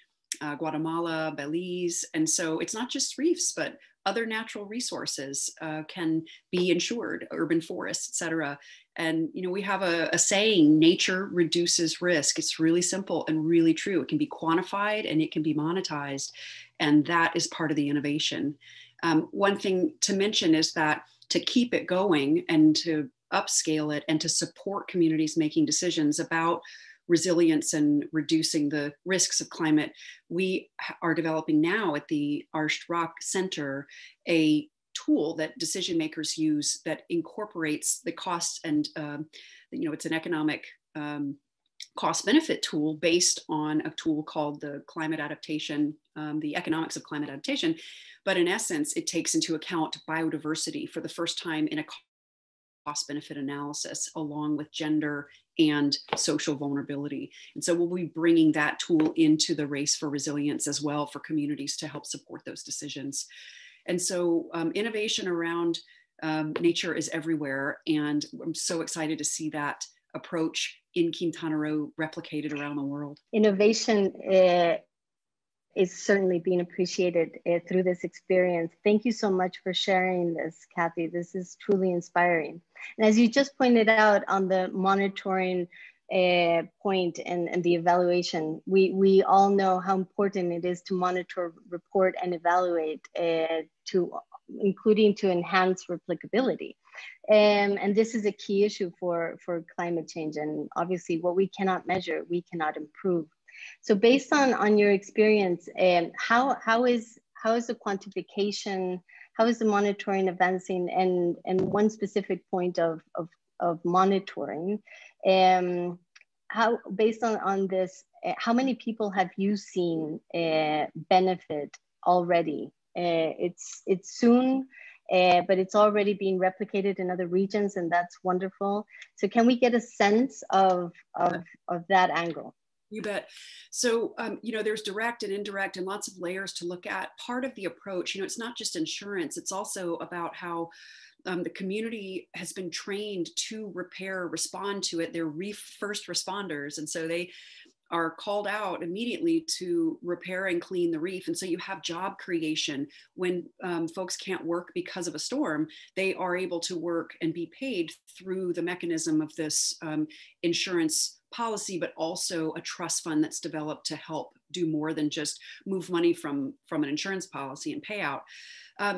Guatemala, Belize. And so it's not just reefs, but other natural resources can be insured, urban forests, et cetera. And, you know, we have a saying, nature reduces risk. It's really simple and really true. It can be quantified and it can be monetized. And that is part of the innovation. One thing to mention is that to keep it going and to upscale it and to support communities making decisions about resilience and reducing the risks of climate, we are developing now at the Arsht Rock Center a tool that decision makers use that incorporates the costs and, it's an economic cost benefit tool based on a tool called the climate adaptation, the economics of climate adaptation. But in essence, it takes into account biodiversity for the first time in a cost benefit analysis, along with gender and social vulnerability. And so we'll be bringing that tool into the race for resilience as well for communities to help support those decisions. And so innovation around nature is everywhere. And I'm so excited to see that approach in Quintana Roo replicated around the world. Innovation is certainly being appreciated through this experience. Thank you so much for sharing this, Kathy. This is truly inspiring. And as you just pointed out on the monitoring point and the evaluation, we all know how important it is to monitor, report, and evaluate, including to enhance replicability. And this is a key issue for climate change. And obviously what we cannot measure, we cannot improve. So based on your experience, how is the quantification, how is the monitoring advancing, and one specific point of monitoring, how, based on this, how many people have you seen benefit already? It's soon, but it's already being replicated in other regions, and that's wonderful. So can we get a sense of that angle? You bet. So, there's direct and indirect and lots of layers to look at. Part of the approach, it's not just insurance, it's also about how the community has been trained to repair, respond to it. They're first responders. And so they are called out immediately to repair and clean the reef. And so you have job creation. When folks can't work because of a storm, they are able to work and be paid through the mechanism of this insurance policy, but also a trust fund that's developed to help do more than just move money from an insurance policy and payout.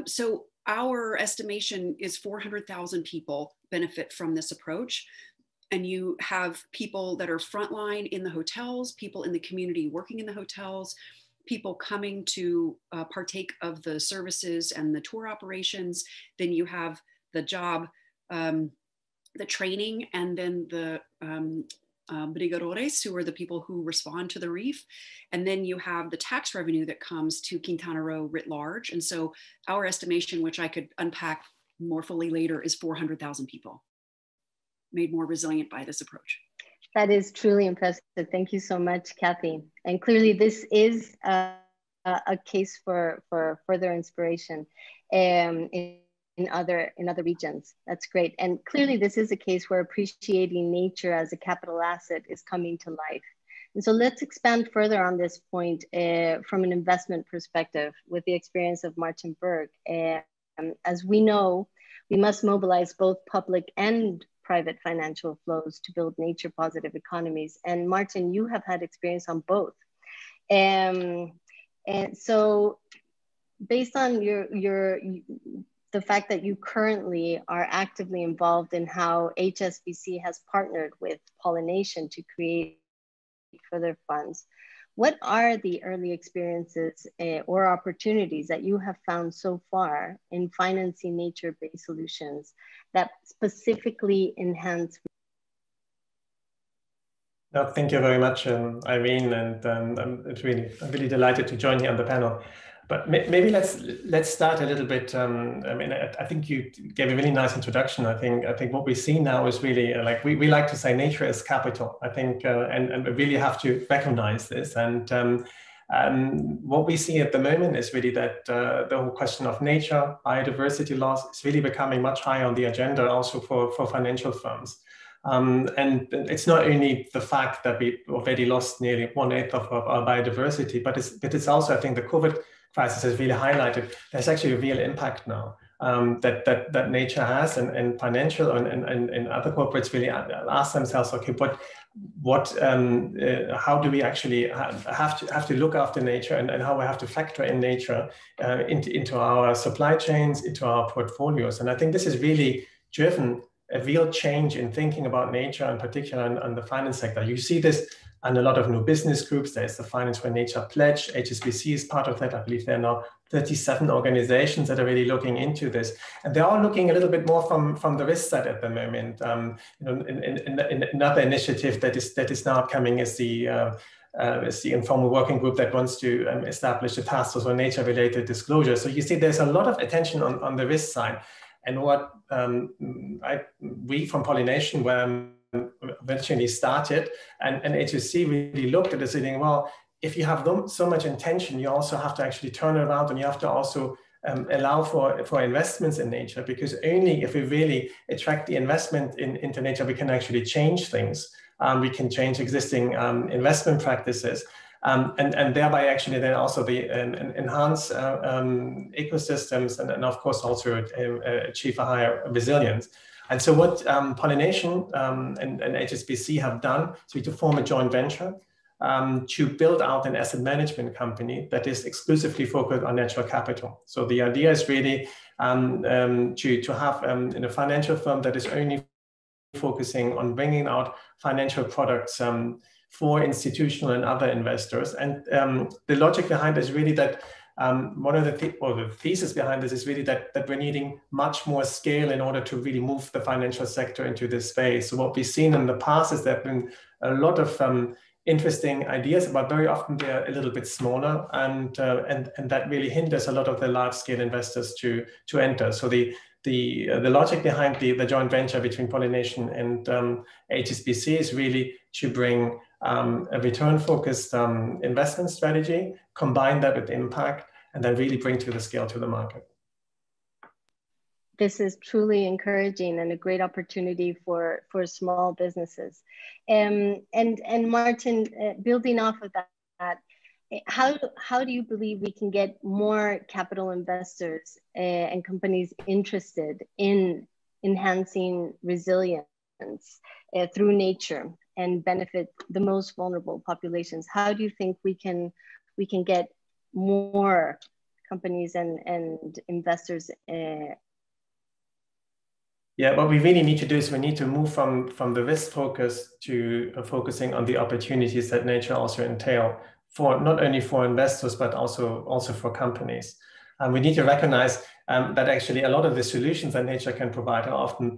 So our estimation is 400,000 people benefit from this approach. And you have people that are frontline in the hotels, people in the community working in the hotels, people coming to partake of the services and the tour operations. Then you have the job, the training, and then the brigadores, who are the people who respond to the reef. And then you have the tax revenue that comes to Quintana Roo writ large. And so our estimation, which I could unpack more fully later, is 400,000 people made more resilient by this approach. That is truly impressive. Thank you so much, Kathy. And clearly this is a case for further inspiration in other regions. That's great. And clearly this is a case where appreciating nature as a capital asset is coming to life. And so let's expand further on this point from an investment perspective with the experience of Martin Berg. As we know, we must mobilize both public and private financial flows to build nature positive economies. And Martin, you have had experience on both. And so based on the fact that you currently are actively involved in how HSBC has partnered with Pollination to create further funds, what are the early experiences or opportunities that you have found so far in financing nature-based solutions that specifically enhance? No, thank you very much, Irene, and I'm really delighted to join here on the panel. But maybe let's start a little bit. I think you gave a really nice introduction. I think what we see now is really like we like to say nature is capital. I think and we really have to recognize this. And what we see at the moment is really that the whole question of nature, biodiversity loss is really becoming much higher on the agenda also for financial firms. And it's not only the fact that we already lost nearly 1/8 of our biodiversity, but it's also, I think, the COVID crisis has really highlighted there's actually a real impact now that nature has, and financial and other corporates really ask themselves, okay, how do we actually have to look after nature, and how we have to factor in nature into our supply chains, into our portfolios. And I think this has really driven a real change in thinking about nature, in particular in the finance sector. You see this and a lot of new business groups. There's the Finance for Nature Pledge. HSBC is part of that. I believe they're now 37 organizations that are really looking into this, and they're all looking a little bit more from the risk side at the moment. You know, in another initiative that is now upcoming is the informal working group that wants to establish a task force on nature-related disclosure. So you see, there's a lot of attention on the risk side, and what we from Pollination, where eventually started, and HSC really looked at this, saying, well, if you have so much intention, you also have to actually turn it around, and you have to also allow for investments in nature, because only if we really attract the investment into nature, we can actually change things. We can change existing investment practices, and thereby actually then also enhance ecosystems, and of course also achieve a higher resilience. And so what Pollination and HSBC have done is to form a joint venture to build out an asset management company that is exclusively focused on natural capital. So the idea is really to have a financial firm that is only focusing on bringing out financial products for institutional and other investors. And the logic behind this is really that one of the thesis behind this is really that we're needing much more scale in order to really move the financial sector into this space. So what we've seen in the past is there have been a lot of interesting ideas, but very often they're a little bit smaller, and that really hinders a lot of the large-scale investors to enter. So the logic behind the joint venture between Pollination and HSBC is really to bring a return-focused investment strategy, combine that with impact, and then really bring to the scale to the market. This is truly encouraging and a great opportunity for small businesses. And Martin, building off of that, how do you believe we can get more capital investors and companies interested in enhancing resilience through nature and benefit the most vulnerable populations? How do you think we can get more companies and investors? Yeah, what we really need to do is we need to move from the risk focus to focusing on the opportunities that nature also entail, for not only for investors, but also for companies. And we need to recognize that actually a lot of the solutions that nature can provide are often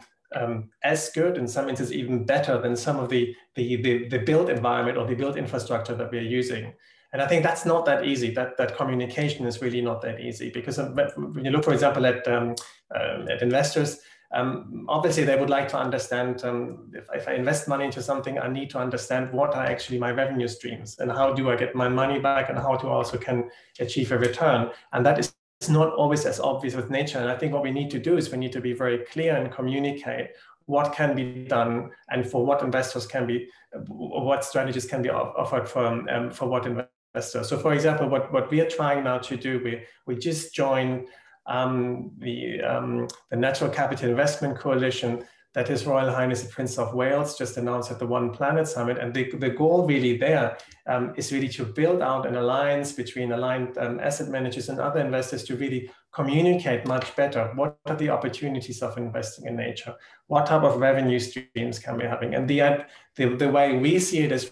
as good, in some instances even better than some of the built environment or the built infrastructure that we're using. And I think that's not that easy. That communication is really not that easy, because when you look, for example, at investors, obviously they would like to understand, if I invest money into something, I need to understand what are actually my revenue streams, and how do I get my money back, and how to also can achieve a return. And that is not always as obvious with nature. And I think what we need to do is we need to be very clear and communicate what can be done, and for what investors can be, what strategies can be offered for what investors. So for example, what we are trying now to do, we just joined the Natural Capital Investment Coalition that His Royal Highness the Prince of Wales just announced at the One Planet Summit. And the goal really there is really to build out an alliance between aligned asset managers and other investors to really communicate much better what are the opportunities of investing in nature, what type of revenue streams can we be having. And the way we see it is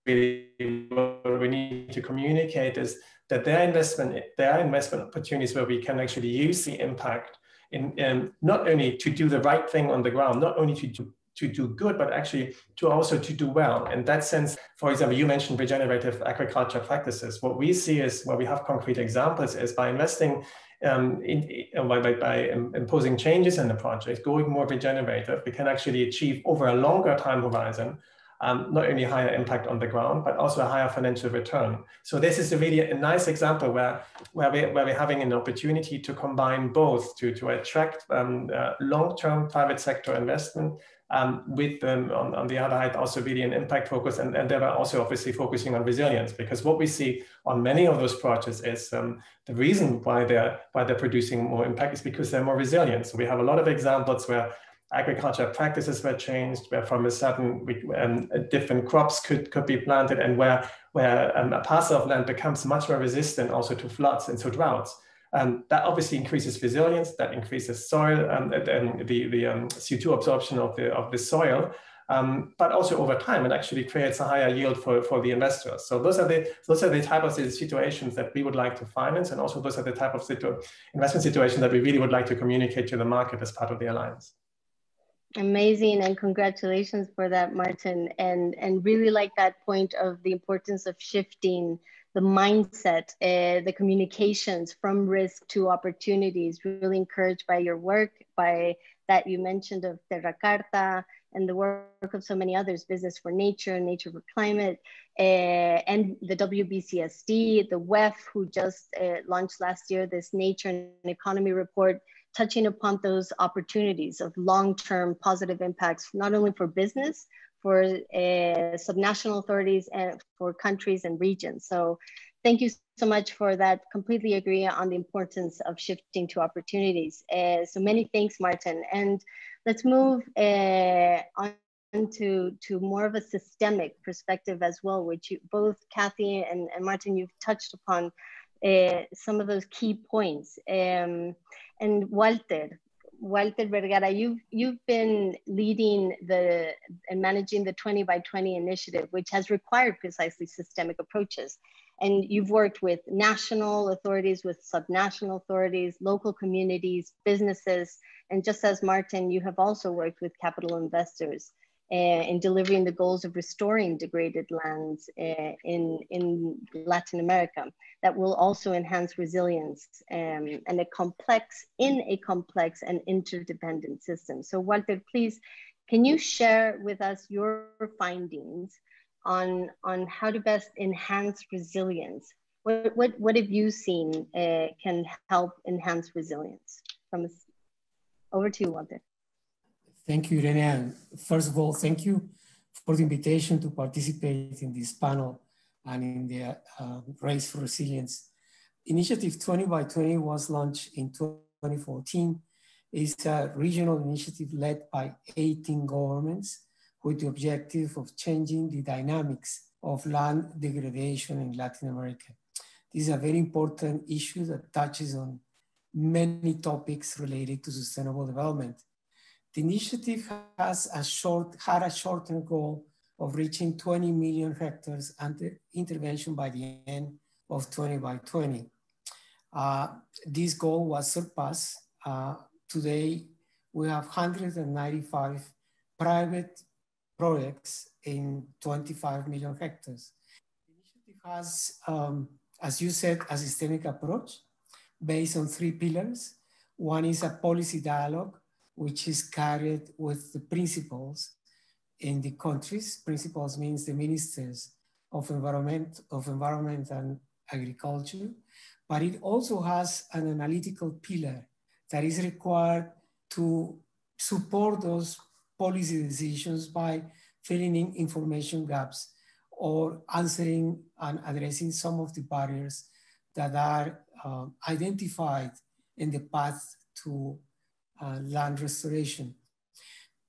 really what we need to communicate is that there are investment opportunities where we can actually use the impact in not only to do the right thing on the ground, not only to do good, but actually to also to do well. In that sense, for example, you mentioned regenerative agriculture practices. What we see is, where we have concrete examples, is by investing by imposing changes in the project, going more regenerative, we can actually achieve over a longer time horizon not only higher impact on the ground, but also a higher financial return. So this is really a nice example where we're having an opportunity to combine both, to attract long-term private sector investment with on the other hand also really an impact focus, and they were also obviously focusing on resilience, because what we see on many of those projects is the reason why they're producing more impact is because they're more resilient. So we have a lot of examples where agriculture practices were changed, where from a sudden different crops could be planted, and where a parcel of land becomes much more resistant also to floods and to droughts. That obviously increases resilience, that increases soil, the CO2 absorption of the soil, but also over time, it actually creates a higher yield for the investors. So those are the type of situations that we would like to finance, and also those are the type of investment situations that we really would like to communicate to the market as part of the alliance. Amazing, and congratulations for that, Martin. And really like that point of the importance of shifting the mindset, the communications from risk to opportunities, really encouraged by your work, by that you mentioned of Terra Carta and the work of so many others, Business for Nature, Nature for Climate, and the WBCSD, the WEF, who just launched last year this Nature and Economy report, touching upon those opportunities of long-term positive impacts, not only for business, for subnational authorities and for countries and regions. So thank you so much for that. Completely agree on the importance of shifting to opportunities. So many thanks, Martin. And let's move on to more of a systemic perspective as well, which you, both Kathy and Martin, you've touched upon some of those key points. And Walter Vergara, you've been leading and managing the 20 by 20 initiative, which has required precisely systemic approaches. And you've worked with national authorities, with subnational authorities, local communities, businesses, and just as Martin, you have also worked with capital investors in delivering the goals of restoring degraded lands in Latin America that will also enhance resilience and a complex and interdependent system. So Walter, please, can you share with us your findings on how to best enhance resilience? What have you seen can help enhance resilience? Over to you, Walter. Thank you, Irene. And first of all, thank you for the invitation to participate in this panel and in the Race for Resilience. Initiative 20 by 20 was launched in 2014. It's a regional initiative led by 18 governments with the objective of changing the dynamics of land degradation in Latin America. This is a very important issue that touches on many topics related to sustainable development. The initiative has had a short-term goal of reaching 20 million hectares under intervention by the end of 20 by 20. This goal was surpassed. Today, we have 195 private projects in 25 million hectares. The initiative has, as you said, a systemic approach based on 3 pillars. One is a policy dialogue, which is carried with the principals in the countries. Principals means the ministers of environment and agriculture, but it also has an analytical pillar that is required to support those policy decisions by filling in information gaps or answering and addressing some of the barriers that are identified in the path to land restoration.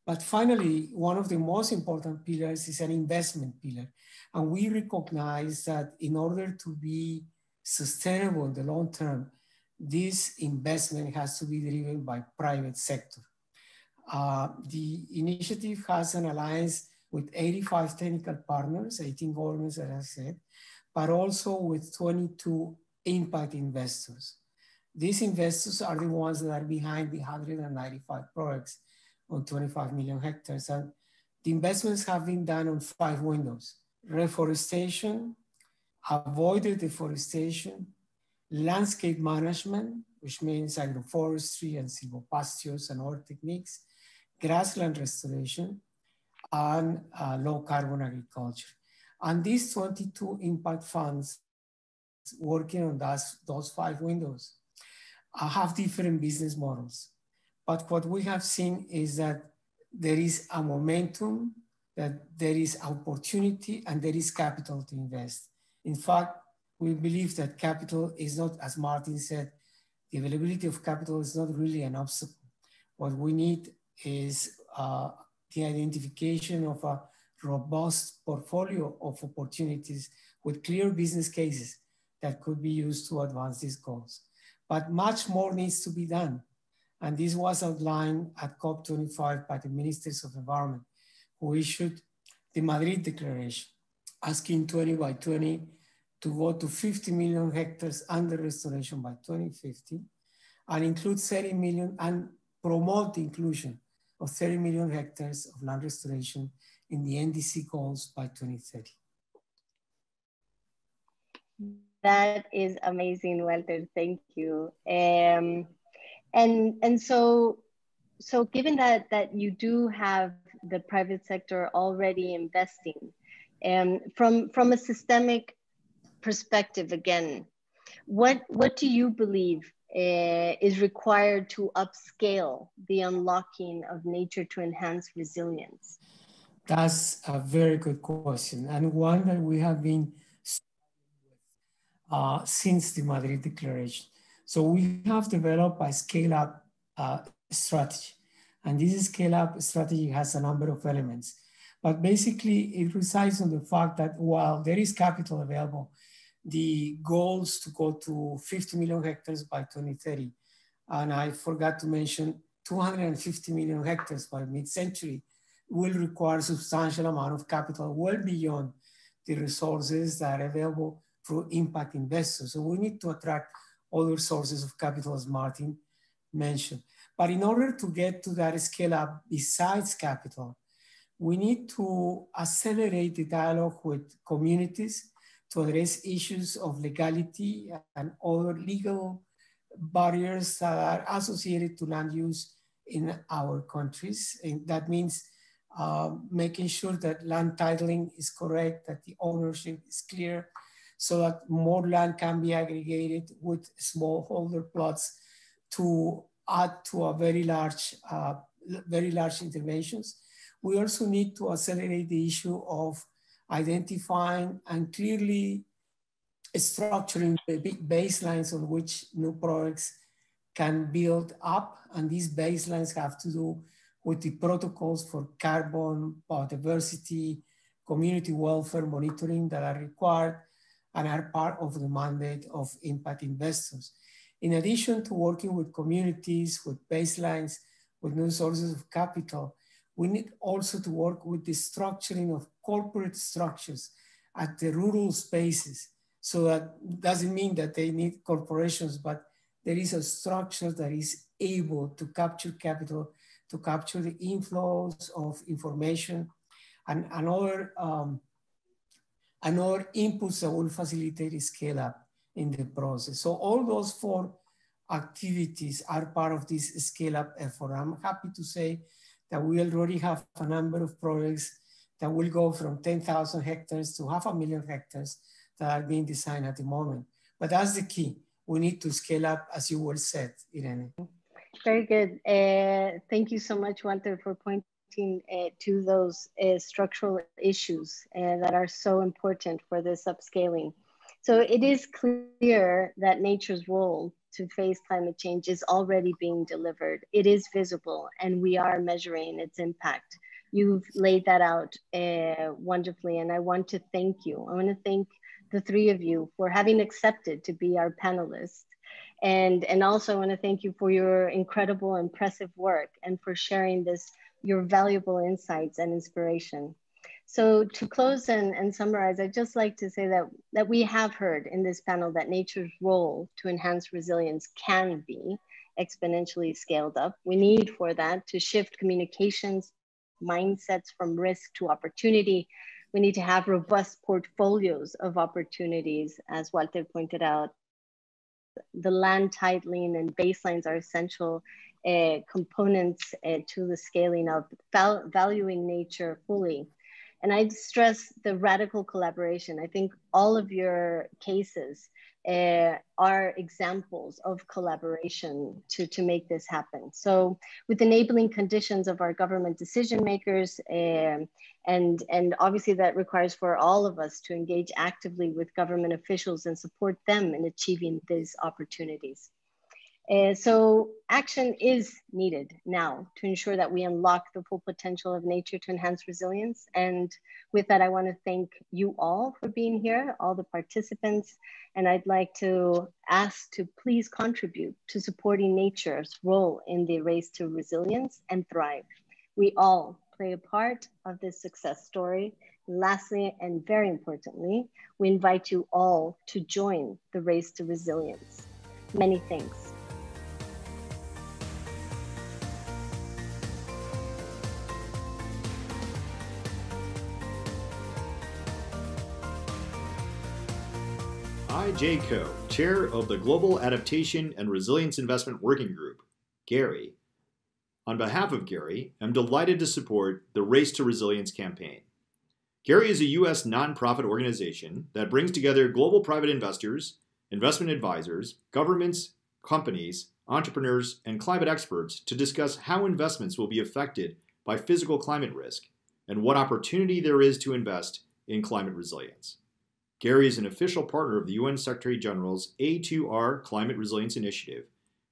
But finally, one of the most important pillars is an investment pillar. And we recognize that in order to be sustainable in the long term, this investment has to be driven by private sector. The initiative has an alliance with 85 technical partners, 18 governments, as I said, but also with 22 impact investors. These investors are the ones that are behind the 195 projects on 25 million hectares. And the investments have been done on 5 windows: reforestation, avoided deforestation, landscape management, which means agroforestry and silvopastures and other techniques, grassland restoration, and low carbon agriculture. And these 22 impact funds working on those 5 windows have different business models. But what we have seen is that there is a momentum, that there is opportunity, and there is capital to invest. In fact, we believe that capital is not, as Martin said, the availability of capital is not really an obstacle. What we need is the identification of a robust portfolio of opportunities with clear business cases that could be used to advance these goals. But much more needs to be done. And this was outlined at COP25 by the Ministers of Environment, who issued the Madrid Declaration, asking 20 by 20 to go to 50 million hectares under restoration by 2050, and include 30 million and promote the inclusion of 30 million hectares of land restoration in the NDC goals by 2030. That is amazing, Walter. Thank you. And so given that you do have the private sector already investing, from a systemic perspective, again, what do you believe is required to upscale the unlocking of nature to enhance resilience? That's a very good question, and one that we have been since the Madrid Declaration. So we have developed a scale-up strategy, and this scale-up strategy has a number of elements, but basically it resides on the fact that while there is capital available, the goals to go to 50 million hectares by 2030, and I forgot to mention 250 million hectares by mid-century, will require substantial amount of capital well beyond the resources that are available through impact investors. So we need to attract other sources of capital, as Martin mentioned. But in order to get to that scale up besides capital, we need to accelerate the dialogue with communities to address issues of legality and other legal barriers that are associated to land use in our countries. And that means making sure that land titling is correct, that the ownership is clear, so that more land can be aggregated with smallholder plots to add to a very large interventions. We also need to accelerate the issue of identifying and clearly structuring the big baselines on which new products can build up. And these baselines have to do with the protocols for carbon, biodiversity, community welfare monitoring that are required and are part of the mandate of impact investors. In addition to working with communities, with baselines, with new sources of capital, we need also to work with the structuring of corporate structures at the rural spaces. So that doesn't mean that they need corporations, but there is a structure that is able to capture capital, to capture the inflows of information and other inputs that will facilitate a scale up in the process. So all those 4 activities are part of this scale up effort. I'm happy to say that we already have a number of projects that will go from 10,000 hectares to 500,000 hectares that are being designed at the moment. But that's the key. We need to scale up, as you well said, Irene. Very good. Thank you so much, Walter, for pointing to those structural issues that are so important for this upscaling. So it is clear that nature's role to face climate change is already being delivered. It is visible, and we are measuring its impact. You've laid that out wonderfully, and I want to thank you. I want to thank the 3 of you for having accepted to be our panelists. And also I want to thank you for your incredible, impressive work and for sharing your valuable insights and inspiration. So to close and summarize, I'd just like to say that we have heard in this panel that nature's role to enhance resilience can be exponentially scaled up. We need for that to shift communications, mindsets from risk to opportunity. We need to have robust portfolios of opportunities, as Walter pointed out. The land titling and baselines are essential components to the scaling of valuing nature fully. And I'd stress the radical collaboration. I think all of your cases are examples of collaboration to make this happen. So with enabling conditions of our government decision makers, and obviously that requires for all of us to engage actively with government officials and support them in achieving these opportunities. So action is needed now to ensure that we unlock the full potential of nature to enhance resilience. And with that, I want to thank you all for being here, all the participants. And I'd like to ask to please contribute to supporting nature's role in the race to resilience and thrive. We all play a part of this success story. Lastly, and very importantly, we invite you all to join the race to resilience. Many thanks. I, Jay Coe, Chair of the Global Adaptation and Resilience Investment Working Group, GARI, on behalf of GARI, am delighted to support the Race to Resilience campaign. GARI is a U.S. nonprofit organization that brings together global private investors, investment advisors, governments, companies, entrepreneurs, and climate experts to discuss how investments will be affected by physical climate risk and what opportunity there is to invest in climate resilience. GARI is an official partner of the UN Secretary General's A2R Climate Resilience Initiative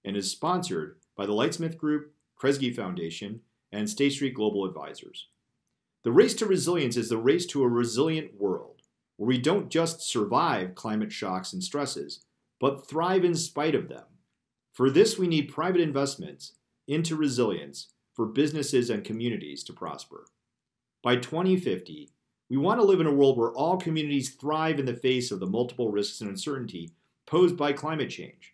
and is sponsored by the Lightsmith Group, Kresge Foundation, and State Street Global Advisors. The race to resilience is the race to a resilient world, where we don't just survive climate shocks and stresses, but thrive in spite of them. For this, we need private investments into resilience for businesses and communities to prosper. By 2050, we want to live in a world where all communities thrive in the face of the multiple risks and uncertainty posed by climate change.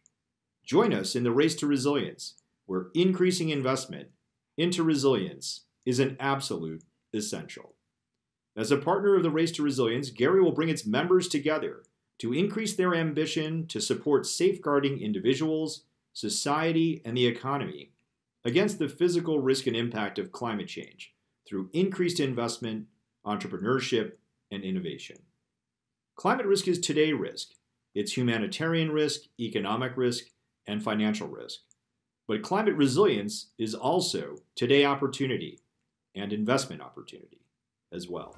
Join us in the race to resilience, where increasing investment into resilience is an absolute essential. As a partner of the Race to Resilience, GARI will bring its members together to increase their ambition to support safeguarding individuals, society, and the economy against the physical risk and impact of climate change through increased investment, entrepreneurship, and innovation. Climate risk is today risk. It's humanitarian risk, economic risk, and financial risk. But climate resilience is also today opportunity and investment opportunity as well.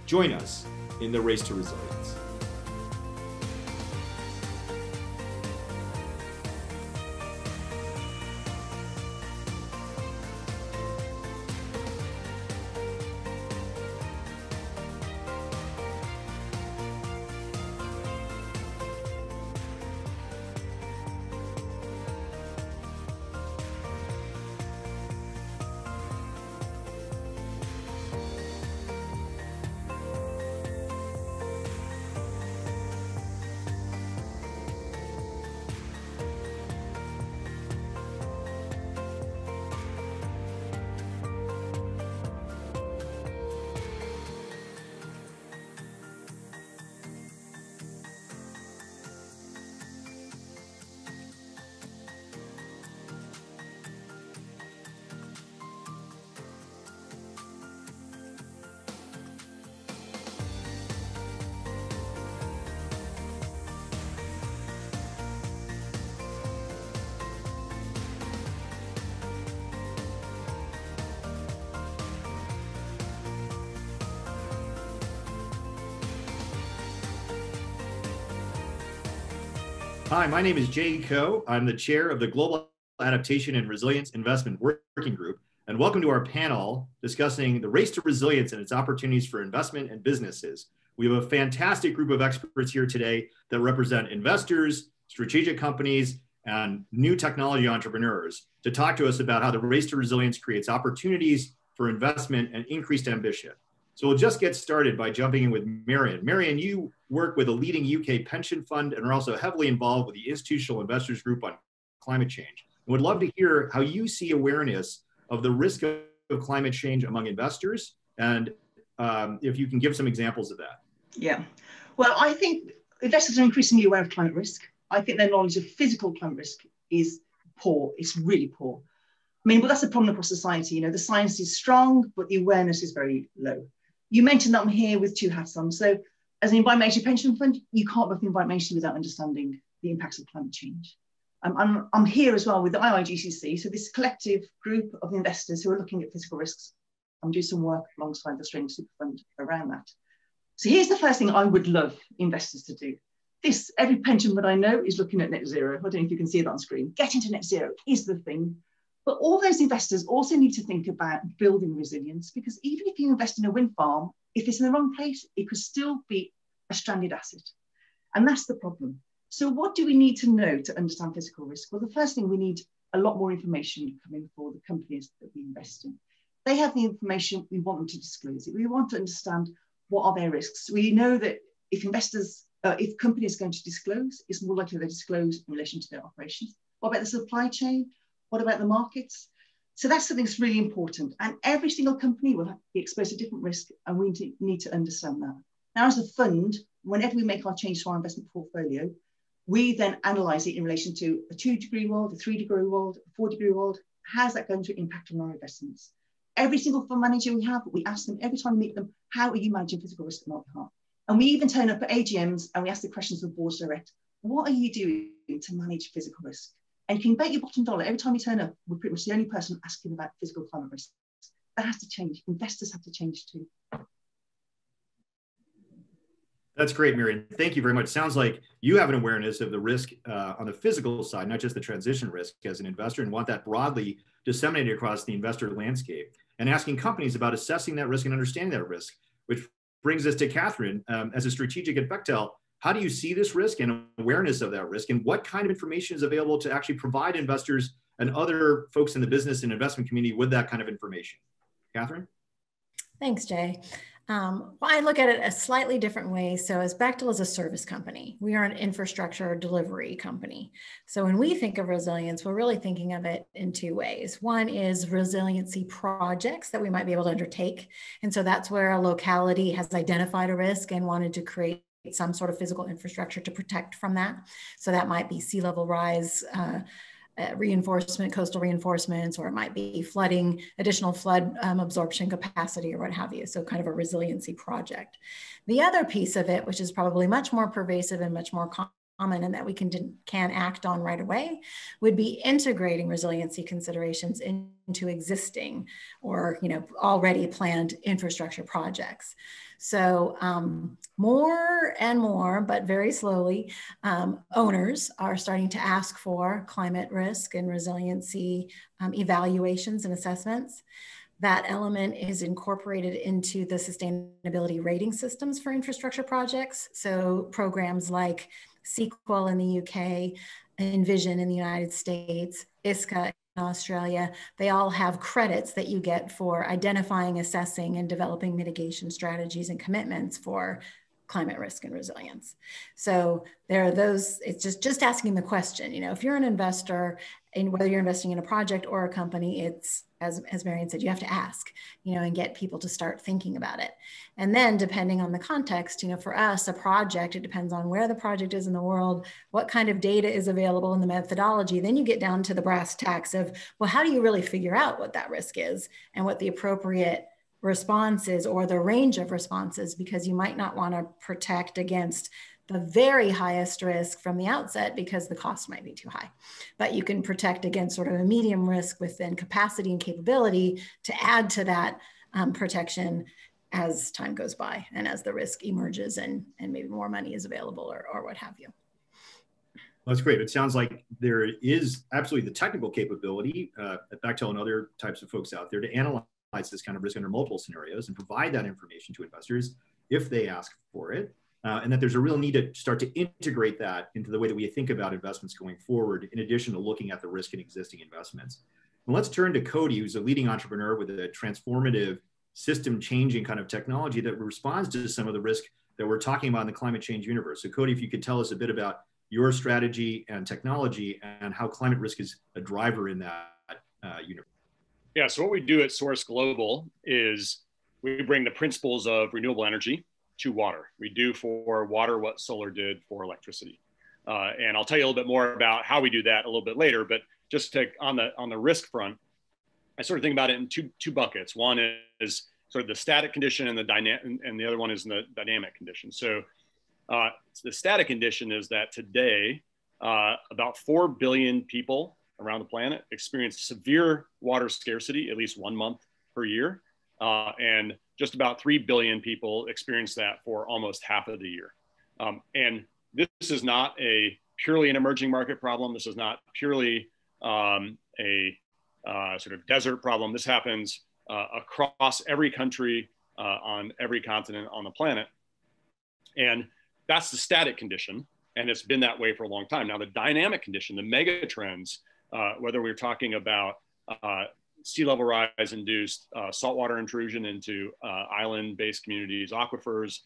Join us in the race to resilience. Hi, my name is Jay Coe. I'm the chair of the Global Adaptation and Resilience Investment Working Group, and welcome to our panel discussing the race to resilience and its opportunities for investment and businesses. We have a fantastic group of experts here today that represent investors, strategic companies, and new technology entrepreneurs to talk to us about how the race to resilience creates opportunities for investment and increased ambition. So we'll just get started by jumping in with Marion. Marion, you work with a leading UK pension fund and are also heavily involved with the Institutional Investors Group on climate change. And would love to hear how you see awareness of the risk of climate change among investors, and if you can give some examples of that. Yeah, well, I think investors are increasingly aware of climate risk. I think their knowledge of physical climate risk is poor. It's really poor. I mean, well, that's a problem across society. You know, the science is strong, but the awareness is very low. You mentioned that I'm here with two hats on. So as an environmental pension fund, you can't work in environmental without understanding the impacts of climate change. I'm here as well with the IIGCC, so this collective group of investors who are looking at physical risks. I'm doing some work alongside the Australian Super Fund around that. So here's the first thing I would love investors to do. Every pension fund I know is looking at net zero. I don't know if you can see that on screen. Getting to net zero is the thing. But all those investors also need to think about building resilience, because even if you invest in a wind farm, if it's in the wrong place, it could still be a stranded asset. And that's the problem. So what do we need to know to understand physical risk? Well, the first thing, we need a lot more information coming for the companies that we invest in. They have the information, we want them to disclose it. We want to understand what are their risks. We know that if if companies are going to disclose, it's more likely they disclose in relation to their operations. What about the supply chain? What about the markets? So that's something that's really important. And every single company will be exposed to different risk, and we need to understand that. Now, as a fund, whenever we make our change to our investment portfolio, we then analyze it in relation to a 2-degree world, a 3-degree world, a 4-degree world. How's that going to impact on our investments? Every single fund manager we have, we ask them every time we meet them, how are you managing physical risk on our behalf? And we even turn up at AGMs and we ask the questions to the boards direct. What are you doing to manage physical risk? And you can bet your bottom dollar, every time we turn up, we're pretty much the only person asking about physical climate risk. That has to change. Investors have to change too. That's great, Miriam. Thank you very much. Sounds like you have an awareness of the risk on the physical side, not just the transition risk as an investor, and want that broadly disseminated across the investor landscape, and asking companies about assessing that risk and understanding that risk, which brings us to Catherine. As a strategic at Bechtel, how do you see this risk and awareness of that risk, and what kind of information is available to actually provide investors and other folks in the business and investment community with that kind of information? Catherine? Thanks, Jay. Well, I look at it a slightly different way. So as Bechtel is a service company, we are an infrastructure delivery company. So when we think of resilience, we're really thinking of it in two ways. One is resiliency projects that we might be able to undertake. And so that's where a locality has identified a risk and wanted to create some sort of physical infrastructure to protect from that. So that might be sea level rise, reinforcement, coastal reinforcements, or it might be flooding, additional flood absorption capacity, or what have you. So kind of a resiliency project. The other piece of it, which is probably much more pervasive and much more common and that we can act on right away, would be integrating resiliency considerations into existing or already planned infrastructure projects. So more and more, but very slowly, owners are starting to ask for climate risk and resiliency evaluations and assessments. That element is incorporated into the sustainability rating systems for infrastructure projects. So programs like Sequel in the UK, Envision in the United States, ISCA in Australia, they all have credits that you get for identifying, assessing, and developing mitigation strategies and commitments for climate risk and resilience. So there are those, it's just asking the question, if you're an investor, and whether you're investing in a project or a company, it's, as Marian said, you have to ask, and get people to start thinking about it. And then depending on the context, for us, a project, it depends on where the project is in the world, what kind of data is available in the methodology. Then you get down to the brass tacks of, well, how do you really figure out what that risk is and what the appropriate response is, or the range of responses, because you might not want to protect against the very highest risk from the outset because the cost might be too high. But you can protect against sort of a medium risk within capacity and capability to add to that protection as time goes by and as the risk emerges and maybe more money is available or what have you. Well, that's great. It sounds like there is absolutely the technical capability at Bechtel and other types of folks out there to analyze this kind of risk under multiple scenarios and provide that information to investors if they ask for it. And that there's a real need to start to integrate that into the way that we think about investments going forward, in addition to looking at the risk in existing investments. And let's turn to Cody, who's a leading entrepreneur with a transformative system-changing kind of technology that responds to some of the risk that we're talking about in the climate change universe. So Cody, if you could tell us a bit about your strategy and technology and how climate risk is a driver in that universe. Yeah, so what we do at Source Global is we bring the principles of renewable energy to water. We do for water what solar did for electricity. And I'll tell you a little bit more about how we do that a little bit later, but just to, on the risk front, I sort of think about it in two buckets. One is sort of the static condition and the other one is the dynamic condition. So the static condition is that today, about 4 billion people around the planet experience severe water scarcity at least 1 month per year. And just about 3 billion people experience that for almost half of the year. And this is not a purely an emerging market problem. This is not purely a sort of desert problem. This happens across every country on every continent on the planet. And that's the static condition. And it's been that way for a long time. Now, the dynamic condition, the mega trends, whether we're talking about sea level rise induced saltwater intrusion into island-based communities, aquifers,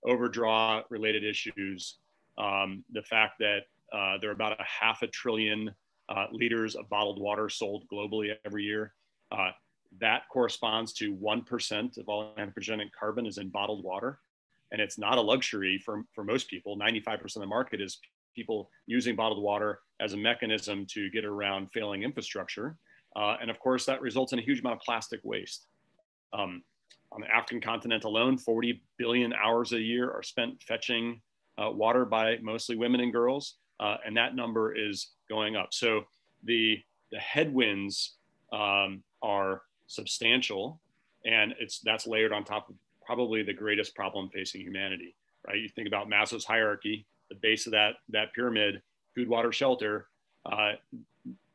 overdraw related issues, the fact that there are about 500 billion liters of bottled water sold globally every year. That corresponds to 1% of all anthropogenic carbon is in bottled water. And it's not a luxury for most people. 95% of the market is people using bottled water as a mechanism to get around failing infrastructure. And of course, that results in a huge amount of plastic waste. On the African continent alone, 40 billion hours a year are spent fetching water by mostly women and girls. And that number is going up. So the headwinds are substantial, and that's layered on top of probably the greatest problem facing humanity, right? You think about Maslow's hierarchy, the base of that pyramid, food, water, shelter,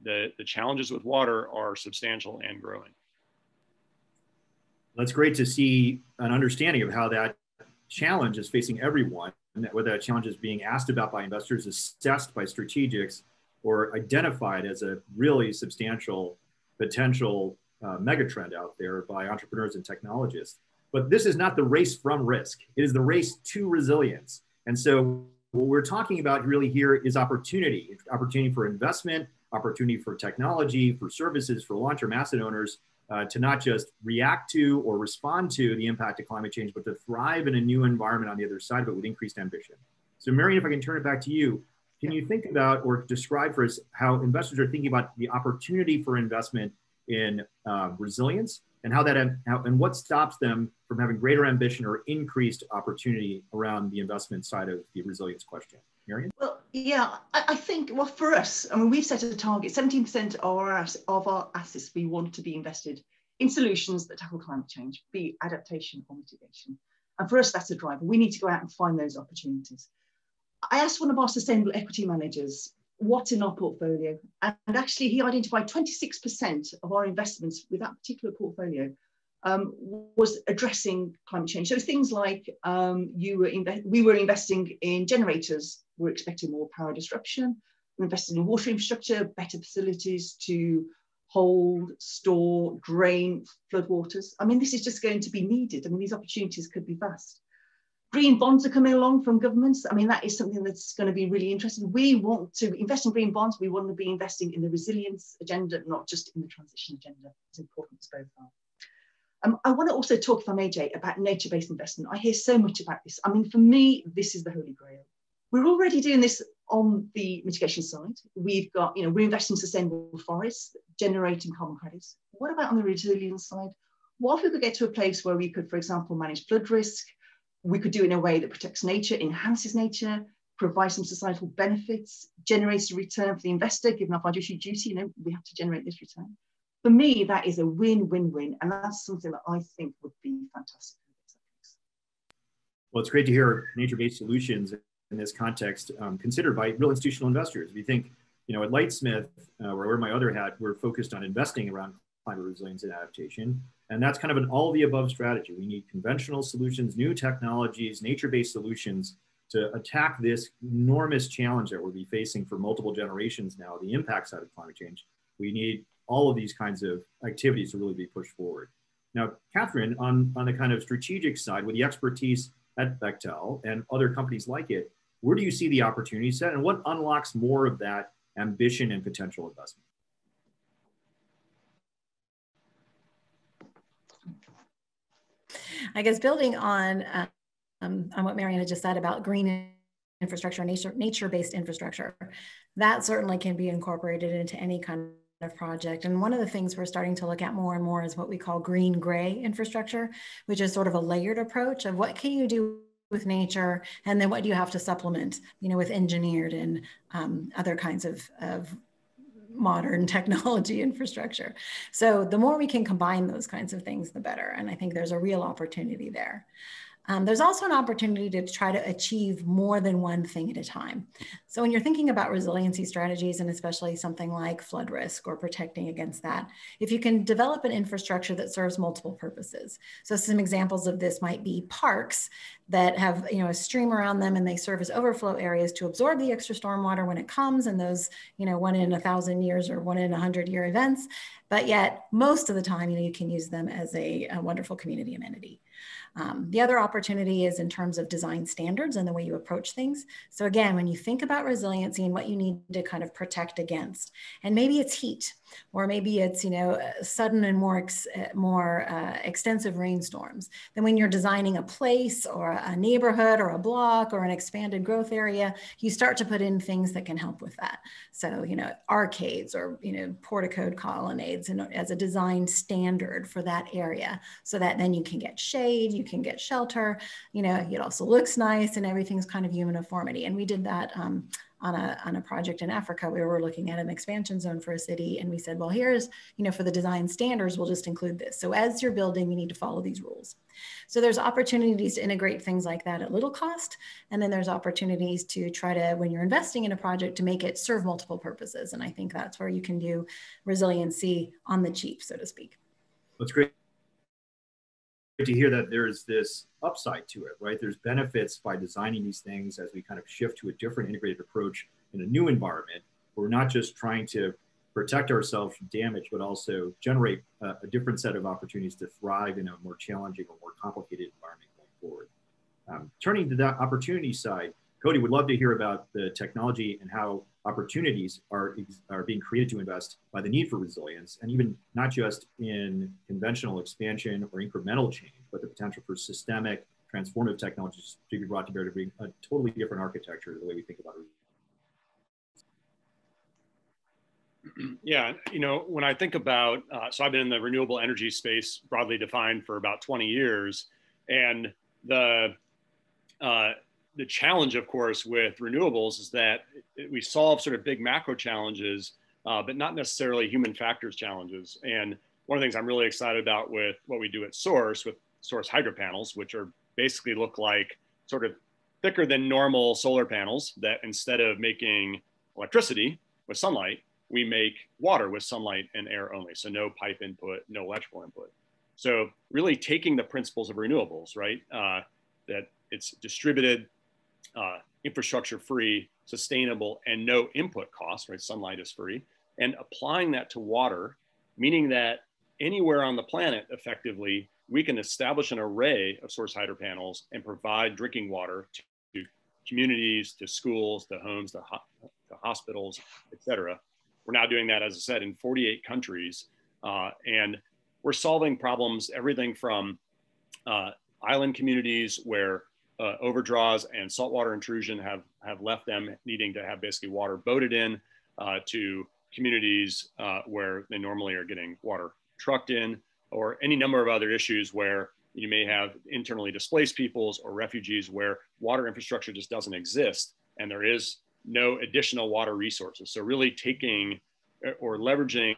the challenges with water are substantial and growing. That's great to see an understanding of how that challenge is facing everyone, and whether that challenge is being asked about by investors, assessed by strategics, or identified as a really substantial potential megatrend out there by entrepreneurs and technologists. But this is not the race from risk. It is the race to resilience. And so what we're talking about really here is opportunity for investment, opportunity for technology, for services, for long-term asset owners to not just react to or respond to the impact of climate change, but to thrive in a new environment on the other side of it with increased ambition. So Marion, if I can turn it back to you, can you think about or describe for us how investors are thinking about the opportunity for investment in resilience, and and what stops them from having greater ambition or increased opportunity around the investment side of the resilience question? Marion? Well, yeah, I think, well, for us, I mean, we've set a target, 17% of our assets we want to be invested in solutions that tackle climate change, be adaptation or mitigation. And for us, that's a driver. We need to go out and find those opportunities. I asked one of our sustainable equity managers what's in our portfolio, and actually he identified 26% of our investments with that particular portfolio was addressing climate change. So things like we were investing in generators, we're expecting more power disruption, we're investing in water infrastructure, better facilities to hold, store, drain floodwaters. I mean, this is just going to be needed. I mean, these opportunities could be vast. Green bonds are coming along from governments. I mean, that is something that's going to be really interesting. We want to invest in green bonds. We want to be investing in the resilience agenda, not just in the transition agenda. It's important as both are. I want to also talk, if I may, Jay, about nature-based investment. I hear so much about this. I mean, for me, this is the holy grail. We're already doing this on the mitigation side. We've got, we're investing in sustainable forests, generating carbon credits. What about on the resilience side? What if we could get to a place where we could, for example, manage flood risk? We could do it in a way that protects nature, enhances nature, provides some societal benefits, generates a return for the investor, given our fiduciary duty, we have to generate this return. For me, that is a win-win-win, and that's something that I think would be fantastic. Well, it's great to hear nature-based solutions in this context considered by real institutional investors. If you think, at Lightsmith, where I wear my other hat, we're focused on investing around climate resilience and adaptation. And that's kind of an all of the above strategy. We need conventional solutions, new technologies, nature-based solutions to attack this enormous challenge that we'll be facing for multiple generations now, the impact side of climate change. We need all of these kinds of activities to really be pushed forward. Now, Catherine, on the kind of strategic side, with the expertise at Bechtel and other companies like it, where do you see the opportunity set, and what unlocks more of that ambition and potential investment? I guess building on what Mariana just said about green infrastructure, nature-based infrastructure, that certainly can be incorporated into any kind of project. And one of the things we're starting to look at more and more is what we call green-gray infrastructure, which is sort of a layered approach of what can you do with nature, and then what do you have to supplement, with engineered and other kinds of modern technology infrastructure. So the more we can combine those kinds of things, the better. And I think there's a real opportunity there. There's also an opportunity to try to achieve more than one thing at a time. So when you're thinking about resiliency strategies, and especially something like flood risk or protecting against that, if you can develop an infrastructure that serves multiple purposes. So some examples of this might be parks that have a stream around them, and they serve as overflow areas to absorb the extra stormwater when it comes, and those 1 in 1,000 years or 1 in 100-year events. But yet most of the time, you can use them as a wonderful community amenity. The other opportunity is in terms of design standards and the way you approach things. So again, when you think about resiliency and what you need to kind of protect against, and maybe it's heat, or maybe it's sudden and more extensive rainstorms, then when you're designing a place or a neighborhood or a block or an expanded growth area, you start to put in things that can help with that. So arcades or porticoed colonnades as a design standard for that area, so that then you can get shade, you can get shelter, it also looks nice, and everything's kind of uniformity. And we did that on a project in Africa. We were looking at an expansion zone for a city, and we said, well, here's, for the design standards, we'll just include this. So as you're building, you need to follow these rules. So there's opportunities to integrate things like that at little cost. And then there's opportunities to try to, when you're investing in a project, to make it serve multiple purposes. And I think that's where you can do resiliency on the cheap, so to speak. That's great to hear that there's this upside to it, right? There's benefits by designing these things as we kind of shift to a different integrated approach in a new environment. We're not just trying to protect ourselves from damage, but also generate a different set of opportunities to thrive in a more challenging or more complicated environment going forward. Turning to that opportunity side, Cody, would love to hear about the technology and how opportunities are being created to invest by the need for resilience, and even not just in conventional expansion or incremental change, but the potential for systemic transformative technologies to be brought to bear to bring a totally different architecture to the way we think about it. Yeah, when I think about, so I've been in the renewable energy space broadly defined for about 20 years, and the challenge, of course, with renewables is that we solve sort of big macro challenges, but not necessarily human factors challenges. And one of the things I'm really excited about with what we do at Source, with Source hydro panels, which are basically look like sort of thicker than normal solar panels, that instead of making electricity with sunlight, we make water with sunlight and air only. So no pipe input, no electrical input. So really taking the principles of renewables, right? That it's distributed, infrastructure free, sustainable, and no input cost, right? Sunlight is free. And applying that to water, meaning that anywhere on the planet, effectively, we can establish an array of source hydro panels and provide drinking water to communities, to schools, to homes, to hospitals, et cetera. We're now doing that, as I said, in 48 countries. And we're solving problems, everything from island communities where overdraws and saltwater intrusion have left them needing to have basically water boated in, to communities where they normally are getting water trucked in, or any number of other issues where you may have internally displaced peoples or refugees where water infrastructure just doesn't exist and there is no additional water resources. So really taking or leveraging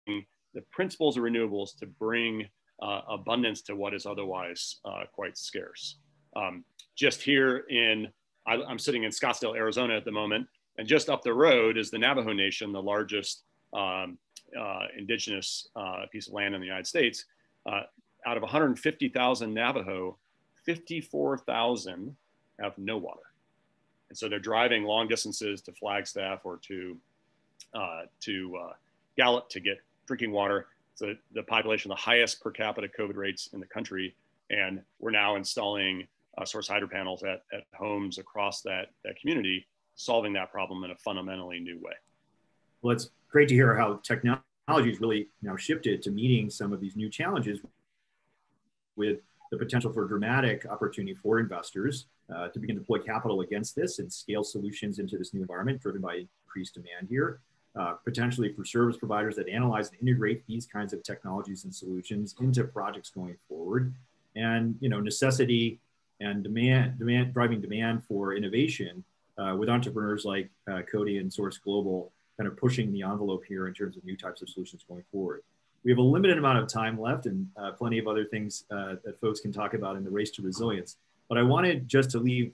the principles of renewables to bring abundance to what is otherwise quite scarce. Just here I'm sitting in Scottsdale, Arizona at the moment, and just up the road is the Navajo Nation, the largest indigenous piece of land in the United States. Out of 150,000 Navajo, 54,000 have no water. And so they're driving long distances to Flagstaff or to Gallup to get drinking water. So the population, the highest per capita COVID rates in the country. And we're now installing source hydro panels at homes across that community, solving that problem in a fundamentally new way. Well, it's great to hear how technology has really now shifted to meeting some of these new challenges with the potential for dramatic opportunity for investors to begin to deploy capital against this and scale solutions into this new environment driven by increased demand here. Potentially for service providers that analyze and integrate these kinds of technologies and solutions into projects going forward. And necessity and demand driving demand for innovation with entrepreneurs like Cody and Source Global kind of pushing the envelope here in terms of new types of solutions going forward. we have a limited amount of time left and plenty of other things that folks can talk about in the race to resilience. But I wanted just to leave